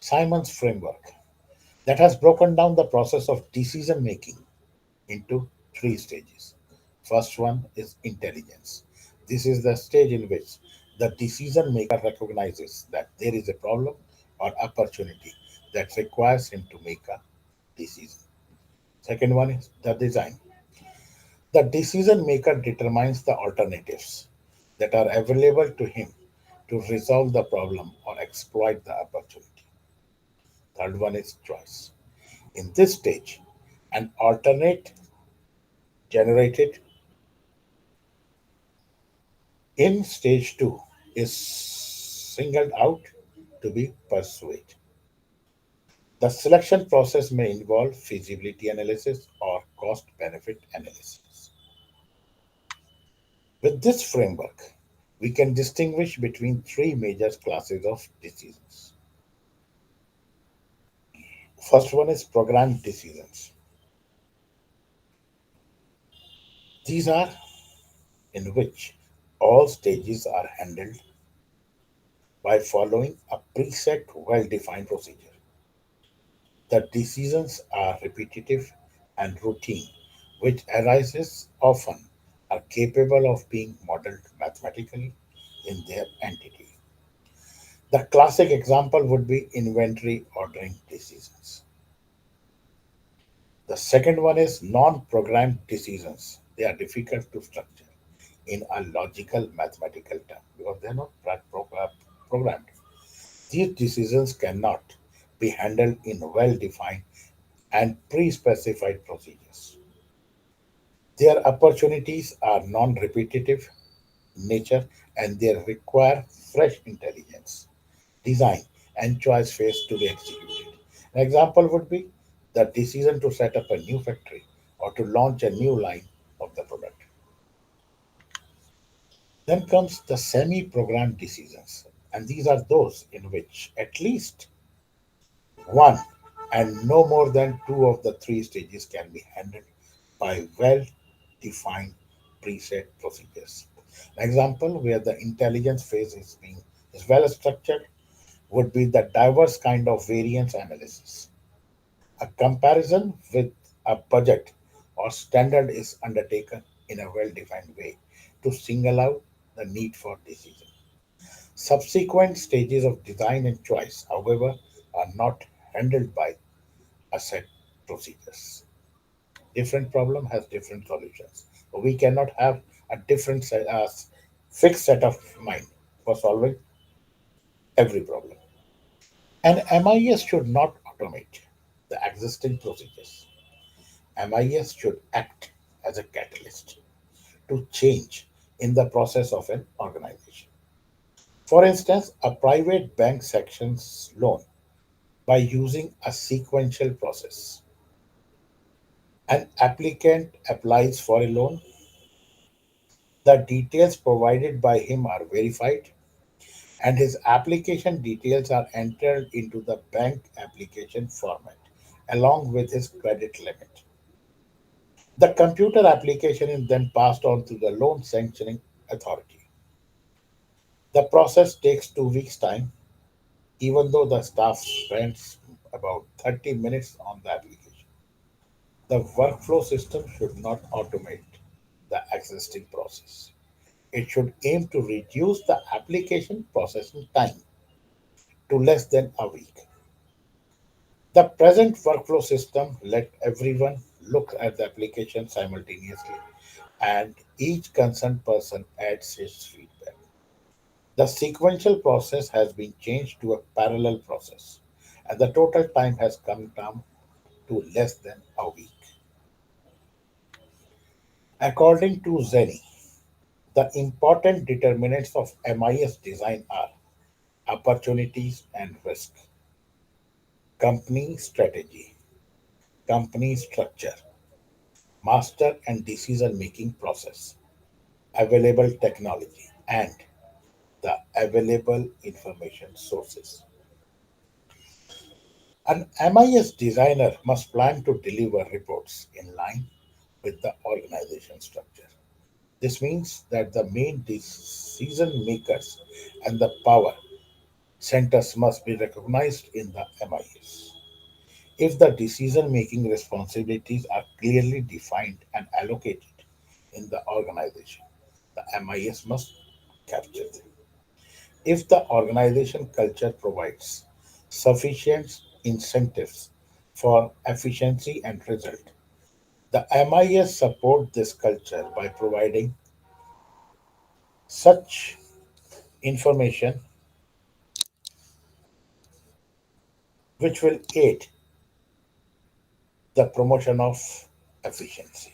Simon's framework that has broken down the process of decision making into three stages. First one is intelligence. This is the stage in which the decision maker recognizes that there is a problem or opportunity that requires him to make a decision. Second one is the design. The decision maker determines the alternatives that are available to him to resolve the problem or exploit the opportunity. Third one is choice. In this stage, an alternate generated in stage 2 is singled out to be pursued. The selection process may involve feasibility analysis or cost benefit analysis. With this framework, we can distinguish between three major classes of decisions. First one is programmed decisions. These are in which all stages are handled by following a preset, well defined procedure. The decisions are repetitive and routine, which arises often are capable of being modeled mathematically in their entity. The classic example would be inventory ordering decisions. The second one is non programmed decisions. They are difficult to structure in a logical mathematical term because they are not programmed. These decisions cannot be handled in well defined and pre specified procedures. Their opportunities are non repetitive nature and they require fresh intelligence, design, and choice phase to be executed. An example would be the decision to set up a new factory or to launch a new line of the product. Then comes the semi programmed decisions, and these are those in which at least one and no more than two of the three stages can be handled by well defined preset procedures. An example where the intelligence phase is well structured would be the diverse kind of variance analysis. A comparison with a budget or standard is undertaken in a well defined way to single out the need for decision. Subsequent stages of design and choice, however, are not handled by a set procedures. Different problem has different solutions. We cannot have a fixed set of mind for solving every problem. And MIS should not automate the existing procedures. MIS should act as a catalyst to change in the process of an organization. For instance, a private bank sections loan by using a sequential process. An applicant applies for a loan, the details provided by him are verified, and his application details are entered into the bank application format along with his credit limit. The computer application is then passed on to the loan sanctioning authority. The process takes 2 weeks' time, even though the staff spends about 30 minutes on the application. The workflow system should not automate the existing process. It should aim to reduce the application processing time to less than a week. The present workflow system let everyone look at the application simultaneously and each concerned person adds his feedback. The sequential process has been changed to a parallel process and the total time has come down to less than a week. According to Zenny, the important determinants of MIS design are opportunities and risk, company strategy, company structure, master and decision making process, available technology, and the available information sources. An MIS designer must plan to deliver reports in line with the organization structure. This means that the main decision makers and the power centers must be recognized in the MIS. If the decision making responsibilities are clearly defined and allocated in the organization, the MIS must capture them. If the organization culture provides sufficient incentives for efficiency and result, the MIS support this culture by providing such information which will aid the promotion of efficiency.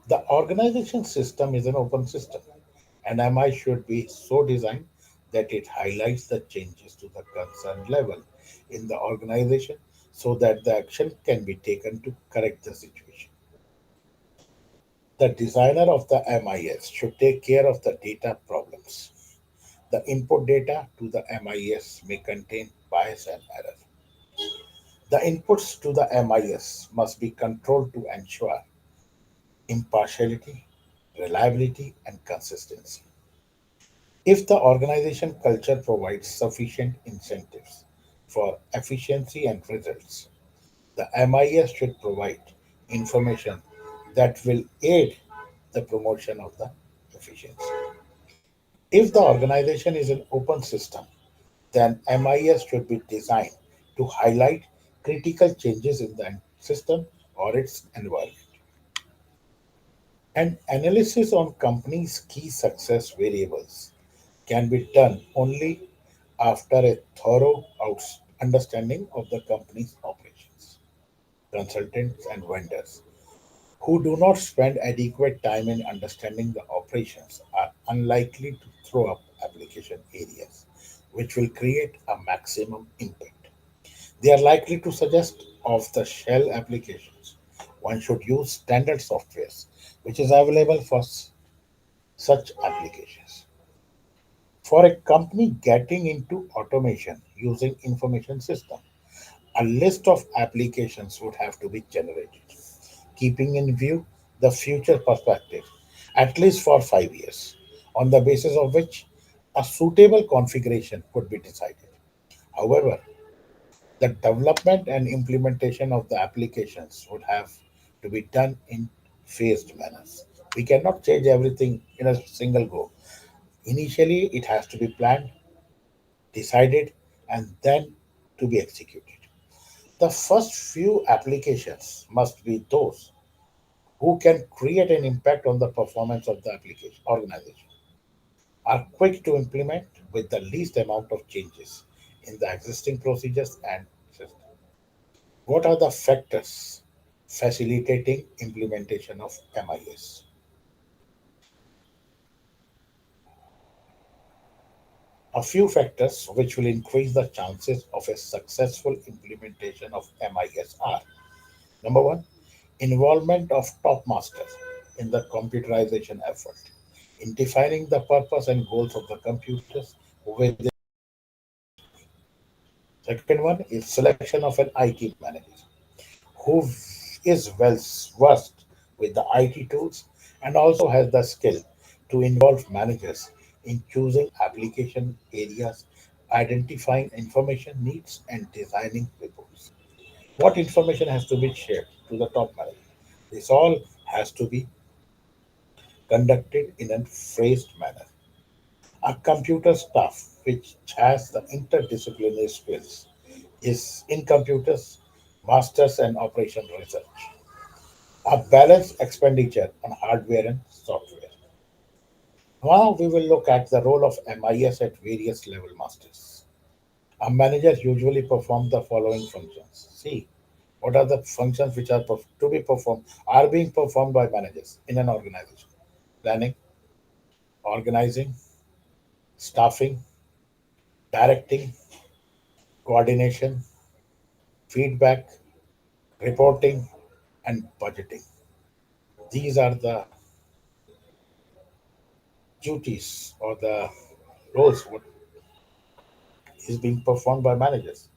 The organization system is an open system, and MI should be so designed that it highlights the changes to the concerned level in the organization so that the action can be taken to correct the situation. The designer of the MIS should take care of the data problems. The input data to the MIS may contain bias and error. The inputs to the MIS must be controlled to ensure impartiality, reliability, and consistency. If the organization culture provides sufficient incentives for efficiency and results, the MIS should provide information that will aid the promotion of the efficiency. If the organization is an open system, then MIS should be designed to highlight critical changes in the system or its environment. An analysis on company's key success variables can be done only after a thorough understanding of the company's operations. Consultants and vendors who do not spend adequate time in understanding the operations are unlikely to throw up application areas which will create a maximum impact. They are likely to suggest off the shell applications. One should use standard softwares which is available for such applications. For a company getting into automation using information system, a list of applications would have to be generated, keeping in view the future perspective, at least for 5 years, on the basis of which a suitable configuration could be decided. However, the development and implementation of the applications would have to be done in phased manners. We cannot change everything in a single go. Initially, it has to be planned, decided, and then to be executed. The first few applications must be those who can create an impact on the performance of the application organization, are quick to implement with the least amount of changes in the existing procedures and systems. What are the factors facilitating implementation of MIS? A few factors which will increase the chances of a successful implementation of MIS are: number one, involvement of top masters in the computerization effort, in defining the purpose and goals of the computers within the second one is selection of an IT manager who is well versed with the IT tools and also has the skill to involve managers in choosing application areas, identifying information needs, and designing reports. What information has to be shared to the top manager? This all has to be conducted in a phrased manner. A computer staff which has the interdisciplinary skills is in computers, masters and operation research. A balanced expenditure on hardware and software. Now we will look at the role of MIS at various level masters. A manager usually perform the following functions. See, what are the functions which are to be performed are being performed by managers in an organization: planning, organizing, staffing, directing, coordination, feedback, reporting, and budgeting. These are the duties or the roles what is being performed by managers.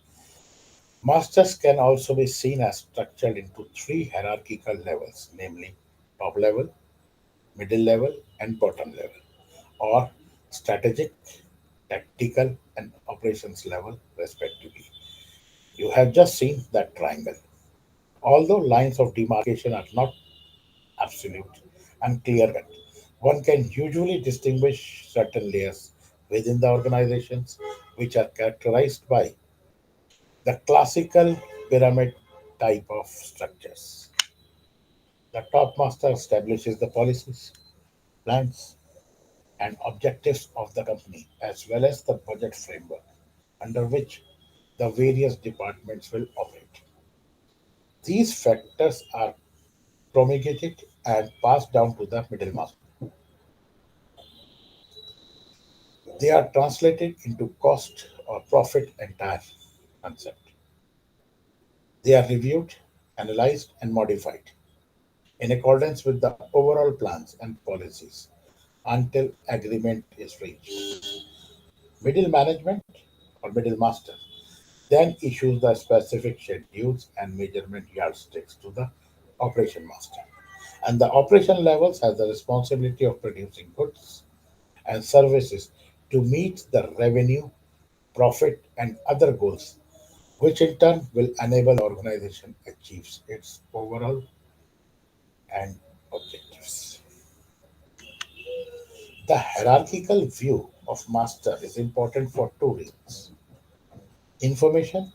Masters can also be seen as structured into three hierarchical levels, namely top level, middle level, and bottom level, or strategic, tactical, and operations level, respectively. You have just seen that triangle. Although lines of demarcation are not absolute and clear cut, one can usually distinguish certain layers within the organizations which are characterized by the classical pyramid type of structures. The top master establishes the policies, plans, and objectives of the company, as well as the budget framework under which the various departments will operate. These factors are promulgated and passed down to the middle master. They are translated into cost or profit entire concept. They are reviewed, analyzed, and modified in accordance with the overall plans and policies until agreement is reached. Middle management or middle master then issues the specific schedules and measurement yardsticks to the operation master. And the operation levels has the responsibility of producing goods and services to meet the revenue, profit, and other goals, which in turn will enable the organization achieves its overall and objectives. The hierarchical view of master is important for two reasons. Information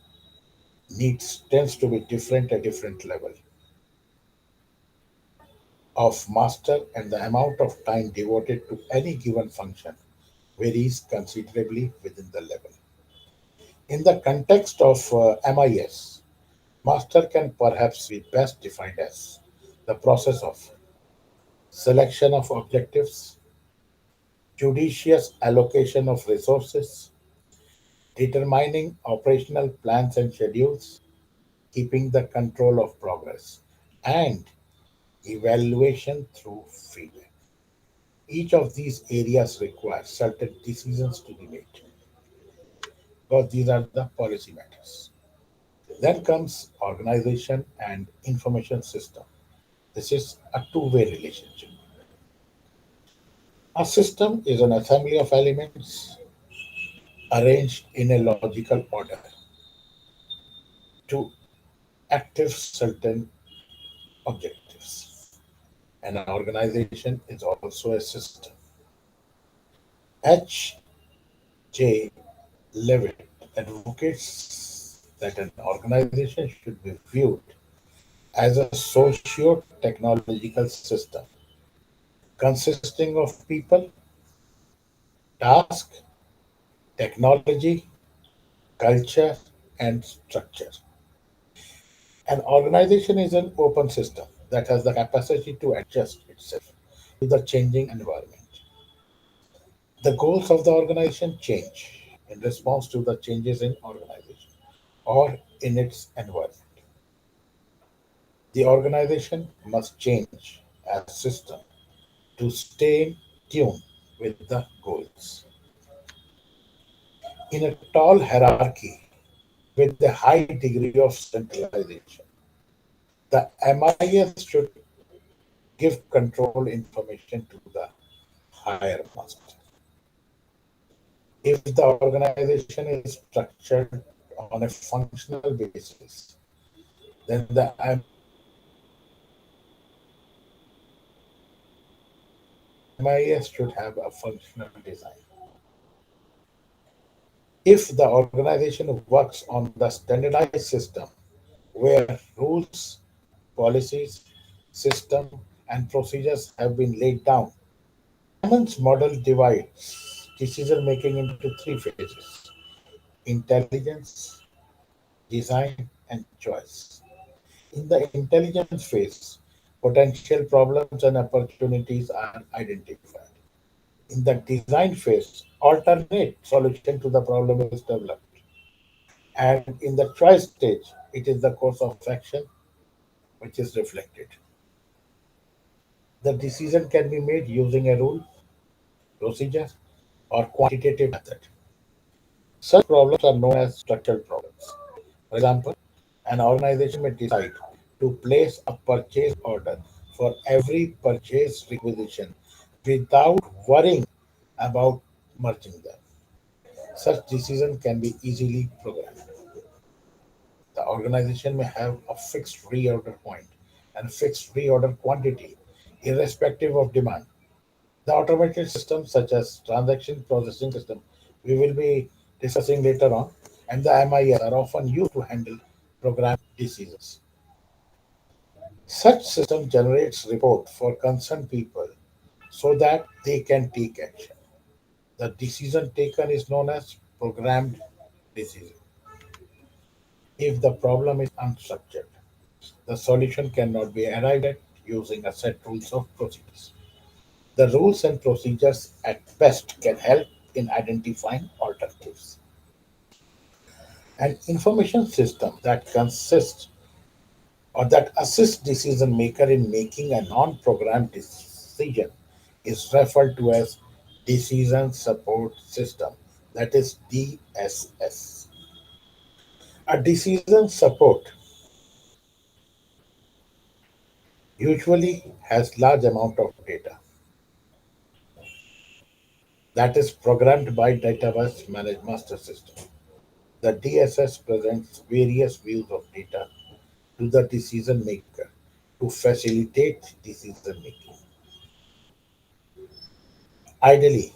needs tends to be different at different level of master, and the amount of time devoted to any given function varies considerably within the level. In the context of MIS, master can perhaps be best defined as the process of selection of objectives, judicious allocation of resources, determining operational plans and schedules, keeping the control of progress, and evaluation through feedback. Each of these areas requires certain decisions to be made because these are the policy matters. Then comes organization and information system. This is a two-way relationship. A system is an assembly of elements arranged in a logical order to achieve certain objectives. An organization is also a system. H. J. Levitt advocates that an organization should be viewed as a socio-technological system consisting of people, task, technology, culture, and structure. An organization is an open system that has the capacity to adjust itself to the changing environment. The goals of the organization change in response to the changes in organization or in its environment. The organization must change as system to stay in tune with the goals. In a tall hierarchy with a high degree of centralization, the MIS should give control information to the higher master. If the organization is structured on a functional basis, then the MIS should have a functional design. If the organization works on the standardized system where rules, policies, system, and procedures have been laid down, Simon's model divides decision making into three phases: intelligence, design, and choice. In the intelligence phase, potential problems and opportunities are identified. In the design phase, alternate solution to the problem is developed. And in the choice stage, it is the course of action which is reflected. The decision can be made using a rule, procedure, or quantitative method. Such problems are known as structural problems. For example, an organization may decide to place a purchase order for every purchase requisition without worrying about merging them. Such decision can be easily programmed. The organization may have a fixed reorder point and fixed reorder quantity, irrespective of demand. The automated systems such as transaction processing system we will be discussing later on, and the MIS are often used to handle program decisions. Such system generates report for concerned people so that they can take action. The decision taken is known as programmed decision. If the problem is unstructured, the solution cannot be arrived at using a set rules of procedures. The rules and procedures at best can help in identifying alternatives. An information system that consists or that assists decision maker in making a non-programmed decision is referred to as decision support system, that is DSS. A decision support usually has large amount of data that is programmed by database managed master system. The DSS presents various views of data to the decision maker to facilitate decision making. Ideally,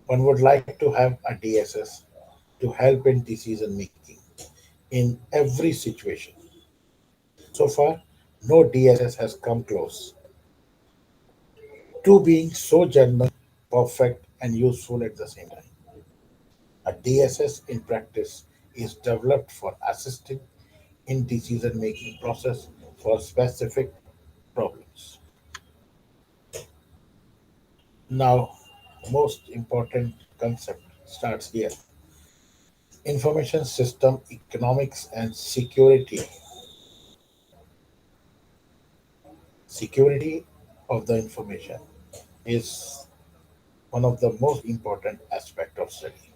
one would like to have a DSS to help in decision making in every situation. So far, no DSS has come close to being so general, perfect, and useful at the same time. A DSS in practice is developed for assisting in decision making process for specific problems. Now, most important concept starts here. Information system economics and security. Security of the information is one of the most important aspect of study.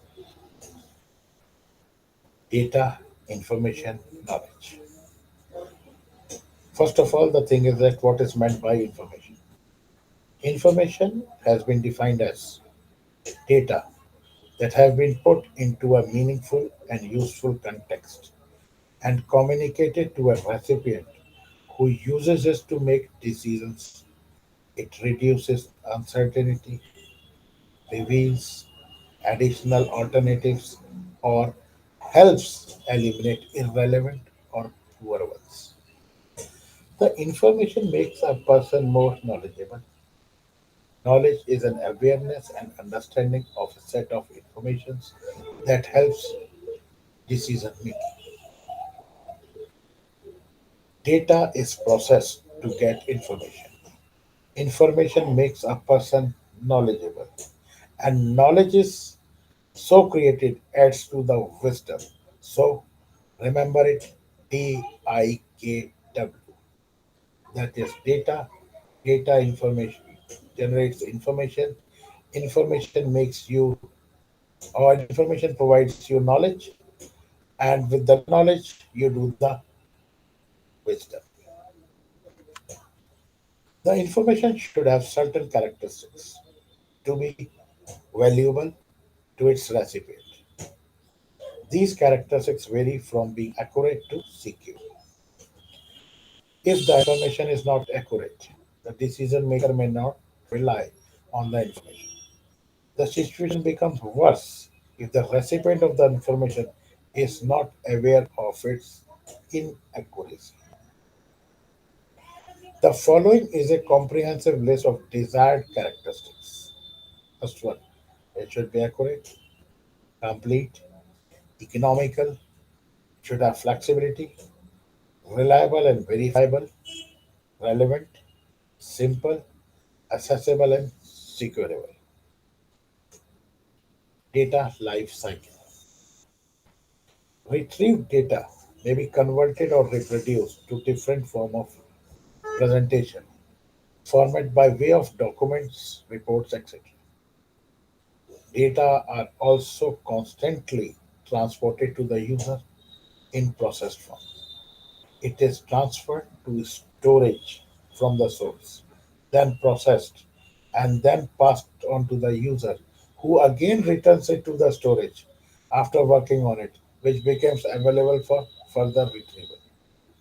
Data, information, knowledge. First of all, the thing is that what is meant by information? Information has been defined as data that have been put into a meaningful and useful context and communicated to a recipient who uses it to make decisions. It reduces uncertainty, reveals additional alternatives, or helps eliminate irrelevant or poor ones. The information makes a person more knowledgeable. Knowledge is an awareness and understanding of a set of informations that helps decision making. Data is processed to get information. Information makes a person knowledgeable, and knowledge is so created adds to the wisdom. So remember it, DIKW. That is data. Data information generates information. Information makes you, or information provides you knowledge, and with the knowledge, you do the wisdom. The information should have certain characteristics to be valuable to its recipient. These characteristics vary from being accurate to secure. If the information is not accurate, the decision maker may not rely on the information. The situation becomes worse if the recipient of the information is not aware of its inaccuracy. The following is a comprehensive list of desired characteristics. First one, it should be accurate, complete, economical, should have flexibility, reliable and verifiable, relevant, simple, accessible, and secureable. Data life cycle. Retrieved data may be converted or reproduced to different form of presentation, format by way of documents, reports, etc. Data are also constantly transported to the user in processed form. It is transferred to storage from the source, then processed, and then passed on to the user, who again returns it to the storage after working on it, which becomes available for further retrieval.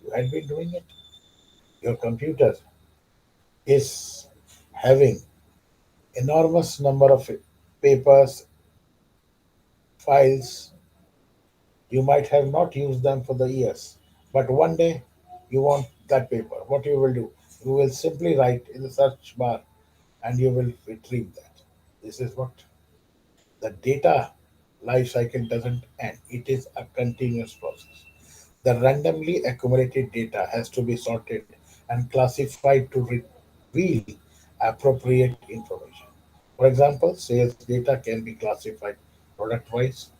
You had been doing it. Your computer is having enormous number of papers, files. You might have not used them for the years, but one day you want that paper. What you will do? You will simply write in the search bar and you will retrieve that. This is what the data life cycle doesn't end, it is a continuous process. The randomly accumulated data has to be sorted and classified to reveal appropriate information. For example, sales data can be classified product wise,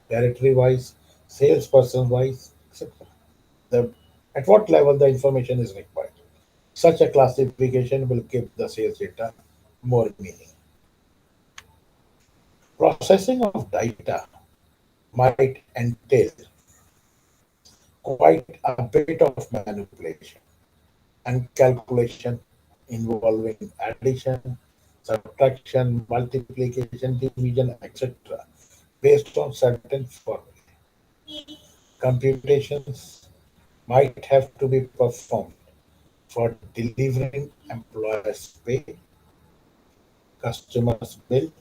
territory wise, salesperson wise, etc. The, at what level the information is required. Such a classification will give the sales data more meaning. Processing of data might entail quite a bit of manipulation and calculation involving addition, subtraction, multiplication, division, etc., based on certain formula. Computations might have to be performed for delivering employers' pay, customers' bill,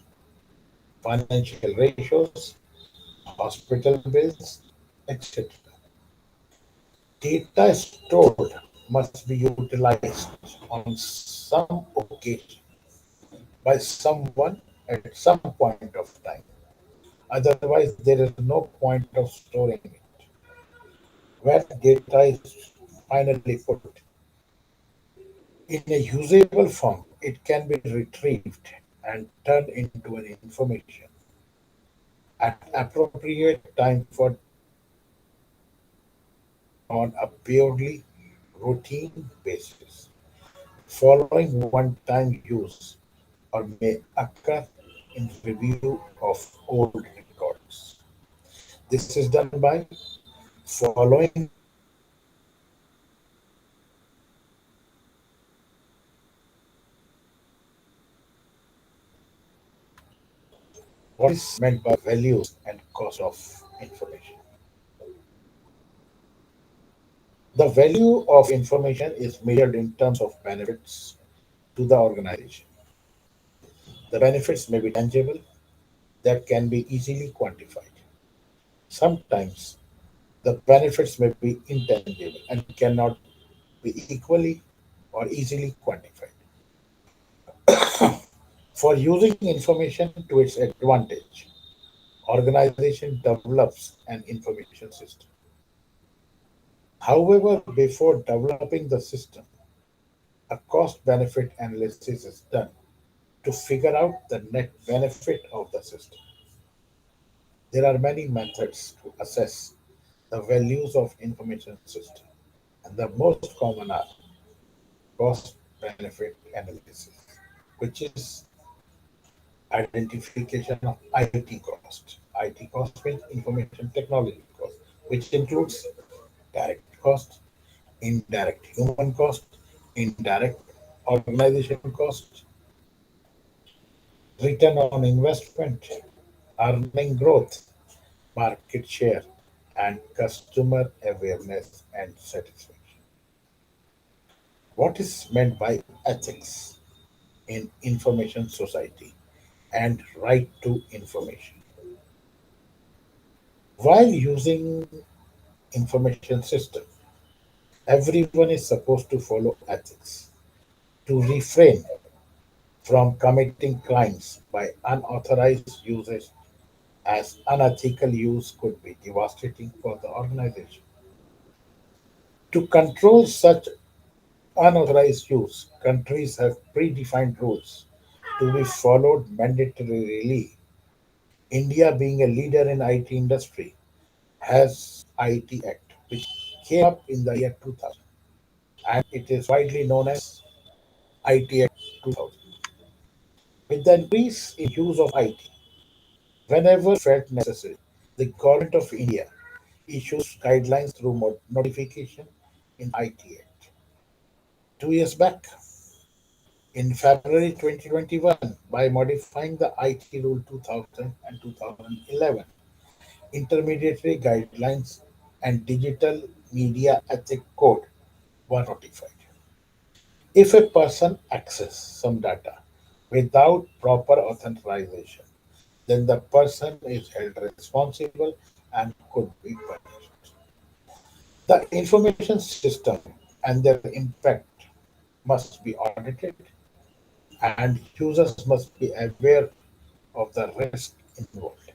financial ratios, hospital bills, etc. Data stored must be utilized on some occasion by someone at some point of time. Otherwise, there is no point of storing it. Where data is finally put in a usable form, it can be retrieved and turned into an information at appropriate time for on a purely routine basis, following one-time use or may occur in review of old records. This is done by following the values and cost of information. What is meant by values and cost of information? The value of information is measured in terms of benefits to the organization. The benefits may be tangible, that can be easily quantified. Sometimes the benefits may be intangible and cannot be equally or easily quantified. For using information to its advantage, organization develops an information system. However, before developing the system, a cost benefit analysis is done to figure out the net benefit of the system. There are many methods to assess the values of information system, and the most common are cost benefit analysis, which is identification of IT cost. IT cost means information technology cost, which includes direct cost, indirect human cost, indirect organization cost, return on investment, earning growth, market share, and customer awareness and satisfaction. What is meant by ethics in information society and right to information? While using information system, everyone is supposed to follow ethics to refrain from committing crimes by unauthorized usage, as unethical use could be devastating for the organization. To control such unauthorized use, countries have predefined rules to be followed mandatorily. India, being a leader in IT industry, has IT Act, which came up in the year 2000, and it is widely known as IT Act 2000. With the increase in use of IT, whenever felt necessary, the Government of India issues guidelines through notification in IT Act. 2 years back, in February 2021, by modifying the IT Rule 2000 and 2011, intermediary guidelines and digital media ethic code were notified. If a person access some data without proper authorization, then the person is held responsible and could be punished. The information system and their impact must be audited, and users must be aware of the risk involved.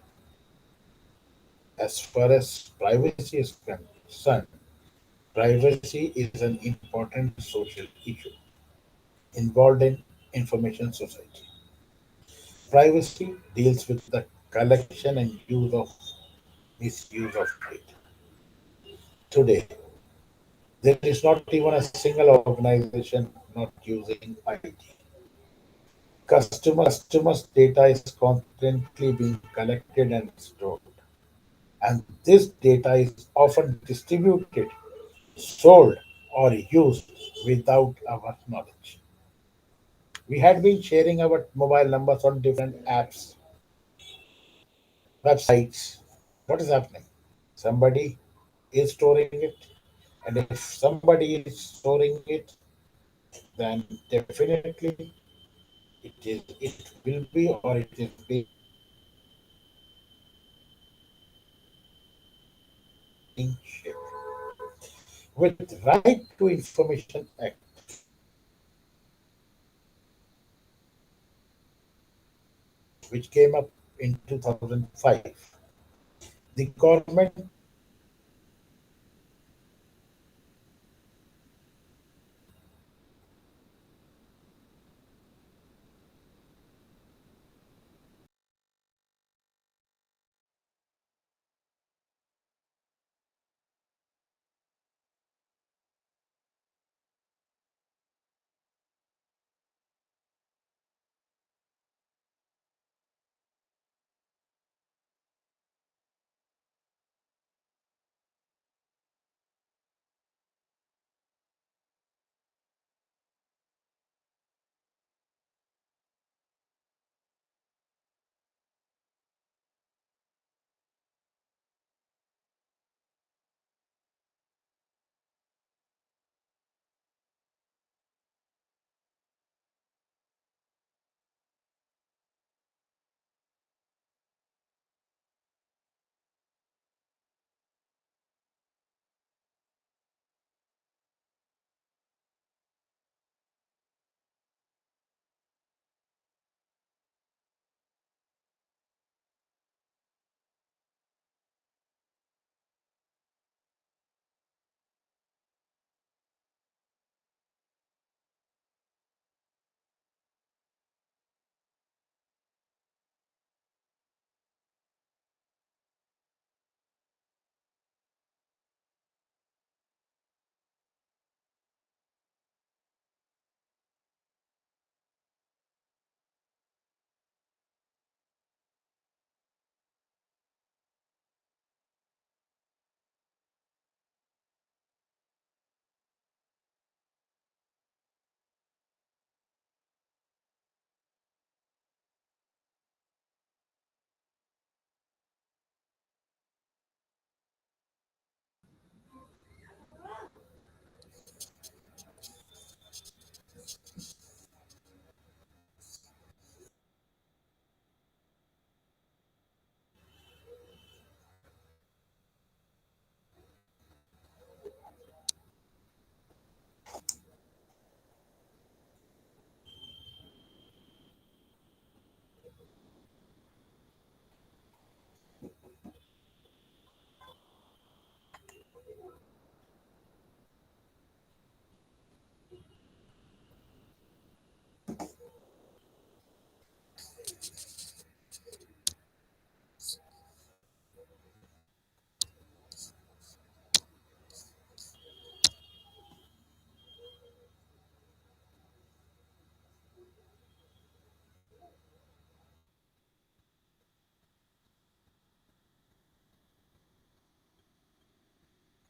As far as privacy is concerned, privacy is an important social issue involved in information society. Privacy deals with the collection and use of misuse of data. Today, there is not even a single organization not using IT. Customers' data is constantly being collected and stored, and this data is often distributed, sold, or used without our knowledge. We had been sharing our mobile numbers on different apps, websites. What is happening? Somebody is storing it, and if somebody is storing it, then definitely it will be or it is being shaped. With Right to Information Act, which came up in 2005, the government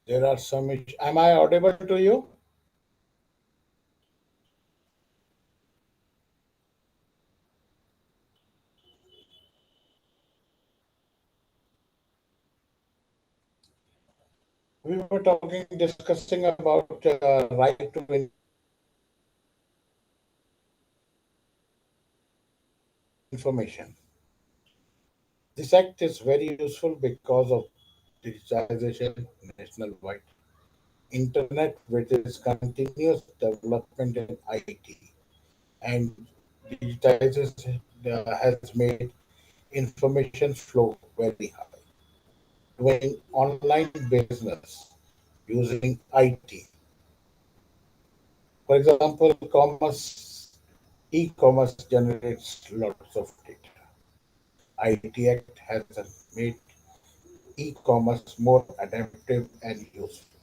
there are some issues. Am I audible to you? We were discussing about right to information. This act is very useful because of digitization nationwide, internet with its continuous development in IT, and digitization has made information flow very high. Doing online business using IT, for example, e-commerce generates lots of data. IT Act has made e-commerce more adaptive and useful.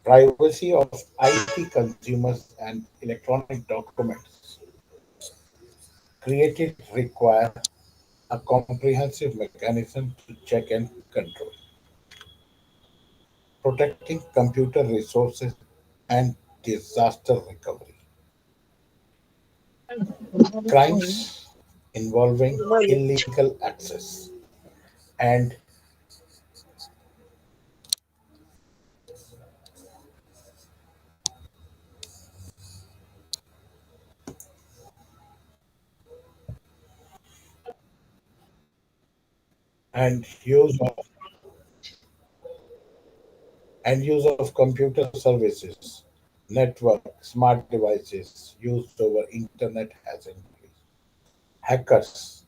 Privacy of IT consumers and electronic documents created require a comprehensive mechanism to check and control, protecting computer resources and disaster recovery. Crimes involving illegal access and and use of computer services, network, smart devices used over internet has increased. Hackers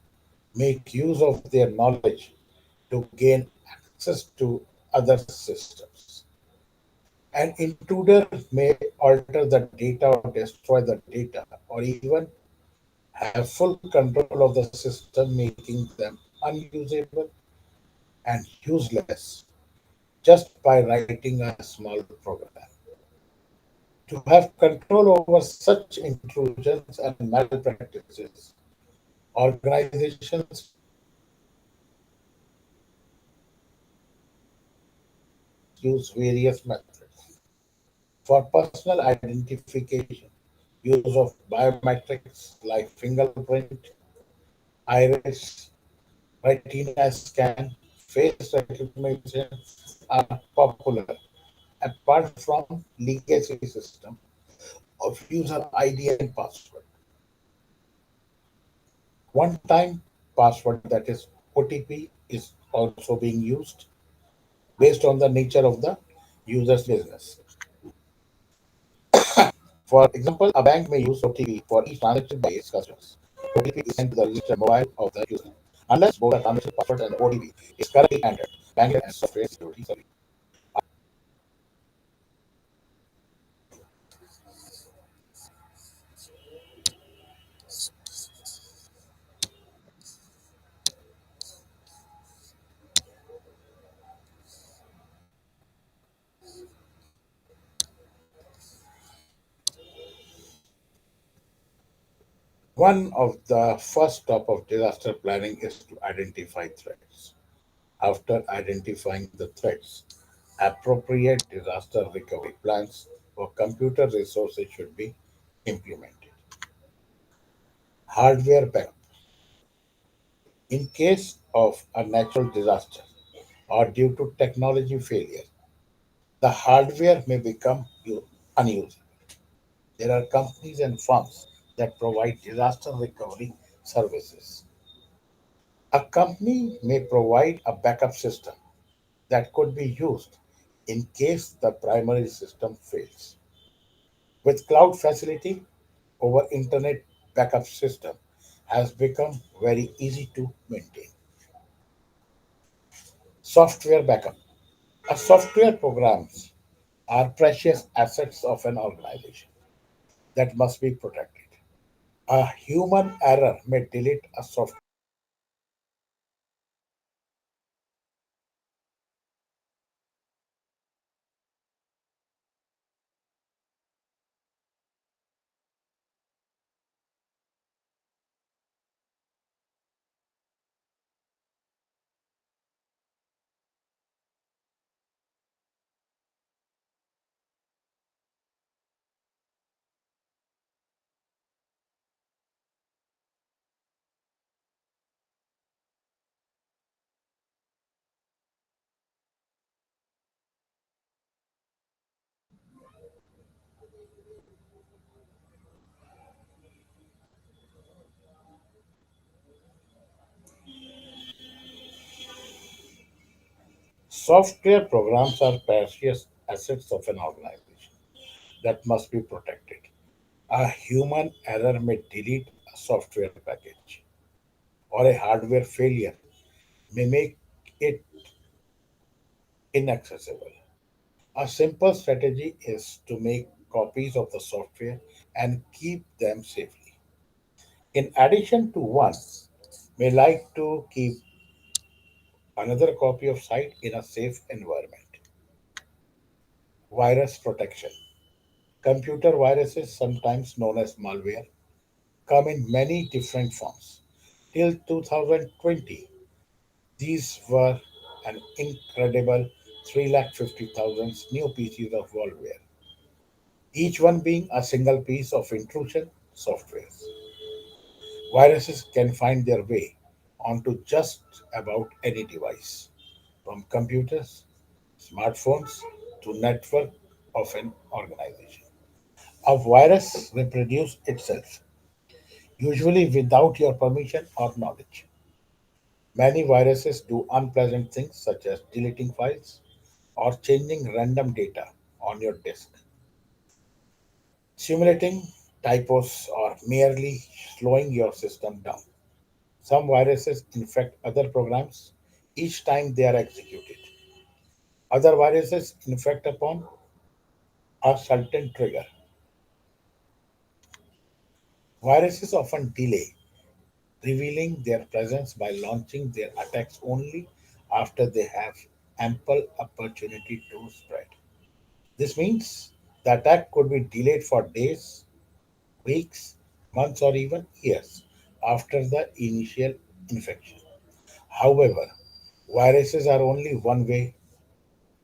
make use of their knowledge to gain access to other systems. An intruder may alter the data or destroy the data or even have full control of the system, making them unusable and useless just by writing a small program. To have control over such intrusions and malpractices, organizations use various methods. For personal identification, use of biometrics like fingerprint, iris, retina scan, face recognition are popular apart from legacy system of user ID and password. One time password, that is OTP, is also being used based on the nature of the user's business. For example, a bank may use OTP for each transaction by its customers. OTP is sent to the registered mobile of the user. Unless both the transaction password and OTP is correctly entered, banking and software security service. One of the first step of disaster planning is to identify threats. After identifying the threats, appropriate disaster recovery plans for computer resources should be implemented. Hardware backup. In case of a natural disaster or due to technology failure, the hardware may become unusable. There are companies and firms that provide disaster recovery services. A company may provide a backup system that could be used in case the primary system fails. With cloud facility, over internet backup system has become very easy to maintain. Software backup. A software programs are precious assets of an organization that must be protected. A human error may delete a software Software programs are precious assets of an organization that must be protected. A human error may delete a software package, or a hardware failure may make it inaccessible. A simple strategy is to make copies of the software and keep them safely. In addition to one, may like to keep another copy of site in a safe environment. Virus protection. Computer viruses, sometimes known as malware, come in many different forms. Till 2020, these were an incredible 350,000 new pieces of malware, each one being a single piece of intrusion software. Viruses can find their way onto just about any device, from computers, smartphones, to network of an organization. A virus reproduces itself, usually without your permission or knowledge. Many viruses do unpleasant things such as deleting files or changing random data on your disk, simulating typos, or merely slowing your system down. Some viruses infect other programs each time they are executed. Other viruses infect upon a certain trigger. Viruses often delay revealing their presence by launching their attacks only after they have ample opportunity to spread. This means the attack could be delayed for days, weeks, months, or even years after the initial infection. However, viruses are only one way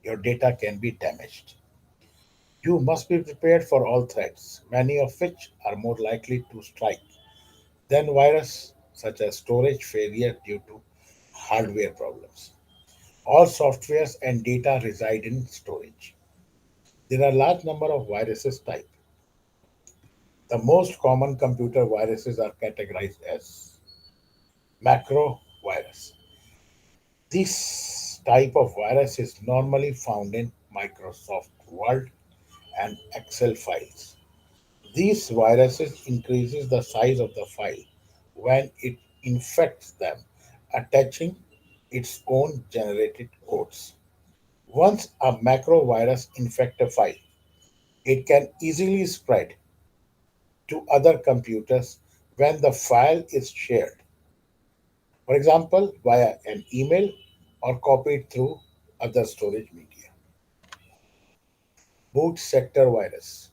your data can be damaged. You must be prepared for all threats, many of which are more likely to strike than virus, such as storage failure due to hardware problems. All softwares and data reside in storage. There are a large number of viruses type. The most common computer viruses are categorized as macro virus. This type of virus is normally found in Microsoft Word and Excel files. These viruses increases the size of the file when it infects them, attaching its own generated codes. Once a macro virus infects a file, it can easily spread to other computers when the file is shared, for example, via an email or copied through other storage media. Boot sector virus.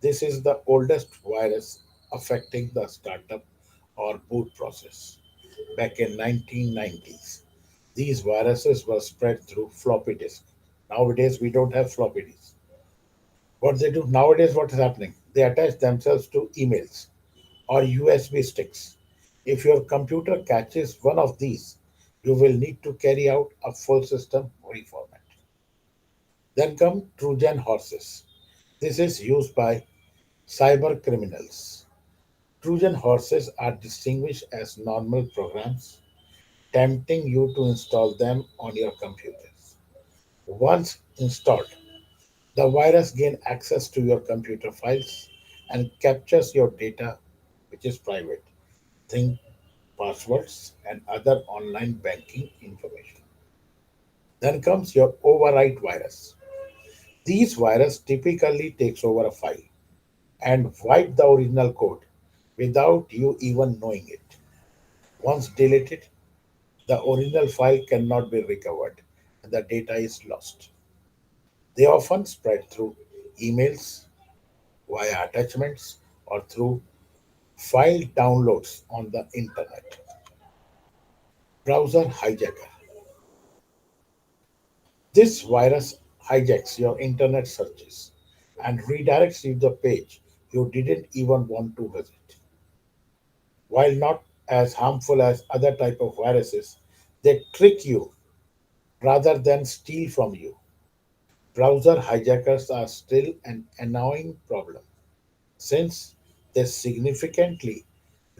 This is the oldest virus affecting the startup or boot process. Back in 1990s, these viruses were spread through floppy disk. Nowadays, we don't have floppy disks. What they do nowadays, what is happening? They attach themselves to emails or USB sticks. If your computer catches one of these, you will need to carry out a full system reformat. Then come Trojan horses. This is used by cyber criminals. Trojan horses are distinguished as normal programs, tempting you to install them on your computers. Once installed, the virus gains access to your computer files and captures your data, which is private. Think passwords and other online banking information. Then comes your overwrite virus. These virus typically takes over a file and wipe the original code without you even knowing it. Once deleted, the original file cannot be recovered and the data is lost. They often spread through emails, via attachments, or through file downloads on the internet. Browser hijacker. This virus hijacks your internet searches and redirects you to the page you didn't even want to visit. While not as harmful as other type of viruses, they trick you rather than steal from you. Browser hijackers are still an annoying problem since they significantly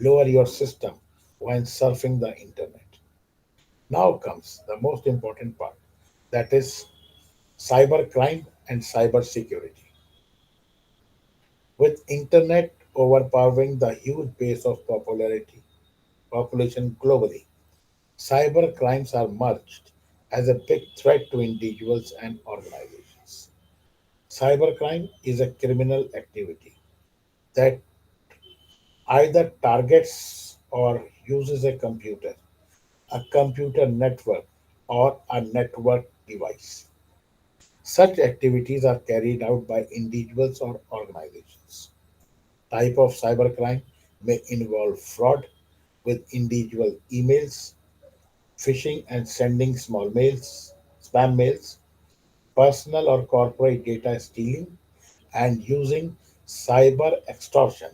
lower your system when surfing the internet. Now comes the most important part, that is cybercrime and cybersecurity. With internet overpowering the huge base of population globally, cyber crimes are merged as a big threat to individuals and organizations. Cybercrime is a criminal activity that either targets or uses a computer network, or a network device. Such activities are carried out by individuals or organizations. Type of cybercrime may involve fraud with individual emails, phishing and sending small mails, spam mails, personal or corporate data stealing, and using cyber extortion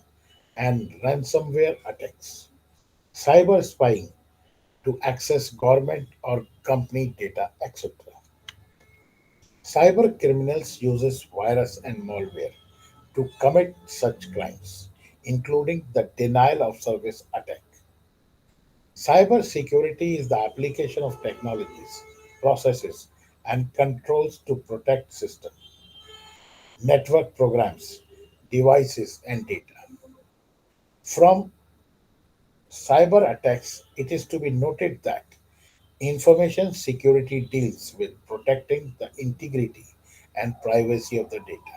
and ransomware attacks. Cyber spying to access government or company data, etc. Cyber criminals uses virus and malware to commit such crimes, including the denial of service attack. Cyber security is the application of technologies, processes, and controls to protect systems, network programs, devices, and data. From cyber attacks, it is to be noted that information security deals with protecting the integrity and privacy of the data,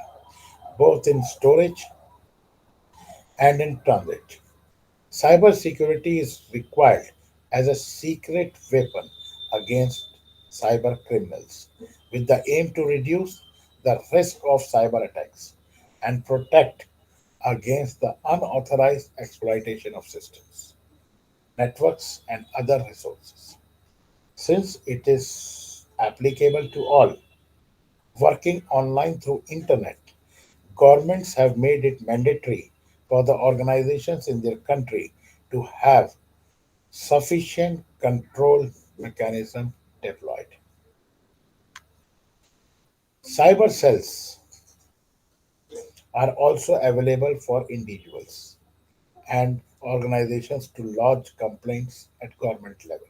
both in storage and in transit. Cybersecurity is required as a secret weapon against cyber criminals, with the aim to reduce the risk of cyber attacks and protect against the unauthorized exploitation of systems, networks, and other resources. Since it is applicable to all working online through internet, governments have made it mandatory for the organizations in their country to have sufficient control mechanism deployed. Cyber cells are also available for individuals and organizations to lodge complaints at government level.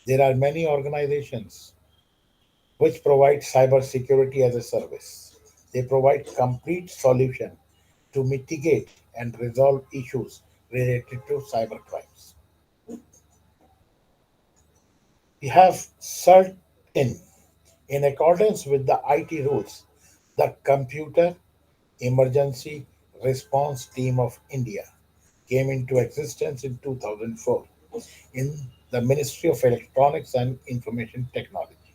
There are many organizations which provide cyber security as a service. They provide complete solution to mitigate and resolve issues related to cyber crimes. We have CERT in accordance with the IT rules. The Computer Emergency Response Team of India came into existence in 2004 in the Ministry of Electronics and Information Technology,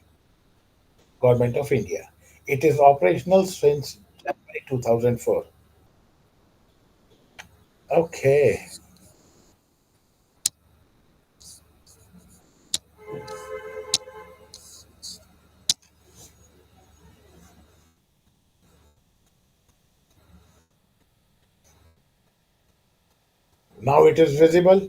Government of India. It is operational since January 2004. Okay, now it is visible.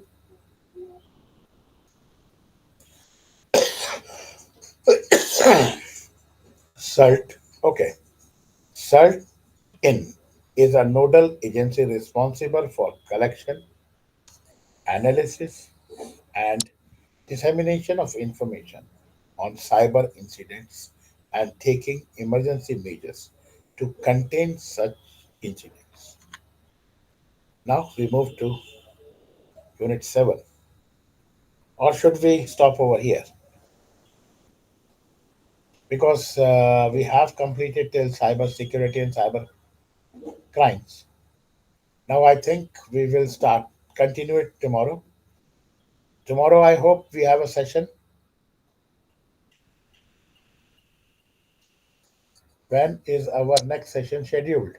CERT. Okay, CERT in is a nodal agency responsible for collection, analysis, and dissemination of information on cyber incidents and taking emergency measures to contain such incidents. Now we move to Unit 7. Or should we stop over here? Because we have completed till cyber security and cyber crimes. Now I think we will continue it tomorrow. Tomorrow I hope we have a session. When is our next session scheduled?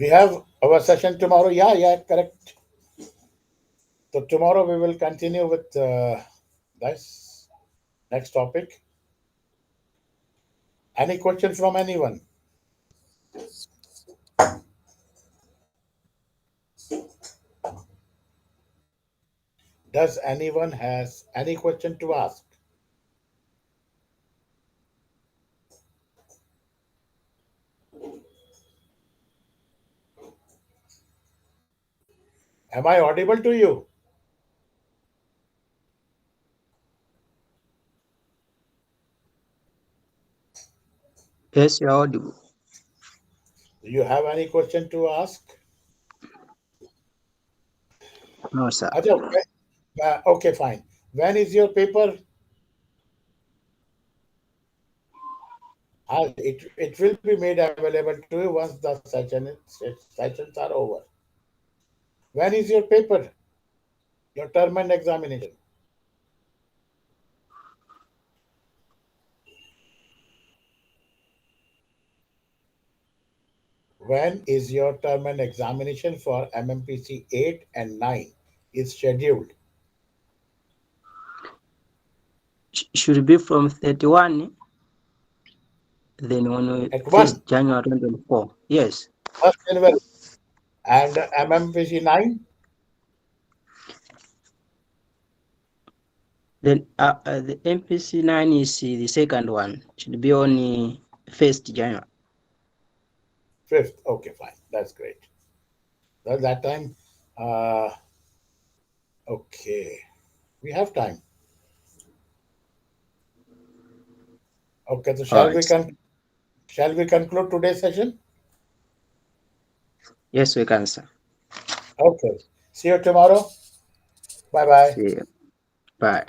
We have our session tomorrow. Yeah, yeah, correct. So tomorrow we will continue with this next topic. Any question from anyone? Does anyone has any question to ask? Am I audible to you? Yes, you're audible. Do you have any question to ask? No, sir. Acha, okay, fine. When is your paper? It will be made available to you once the sessions are over. When is your paper? Your term and examination. When is your term and examination for MMPC 8 and 9 is scheduled? Should be from 31, then on At 1, 1st January 2024. Yes. 1st January. And MMPC 9? Then the MPC 9 is the second one. Should be on 1st January. 5th. Okay, fine. That's great. Well, that time, okay, we have time. Okay, so All right. shall we conclude today's session? Yes, we can, sir. Okay. See you tomorrow. Bye bye. See you. Bye.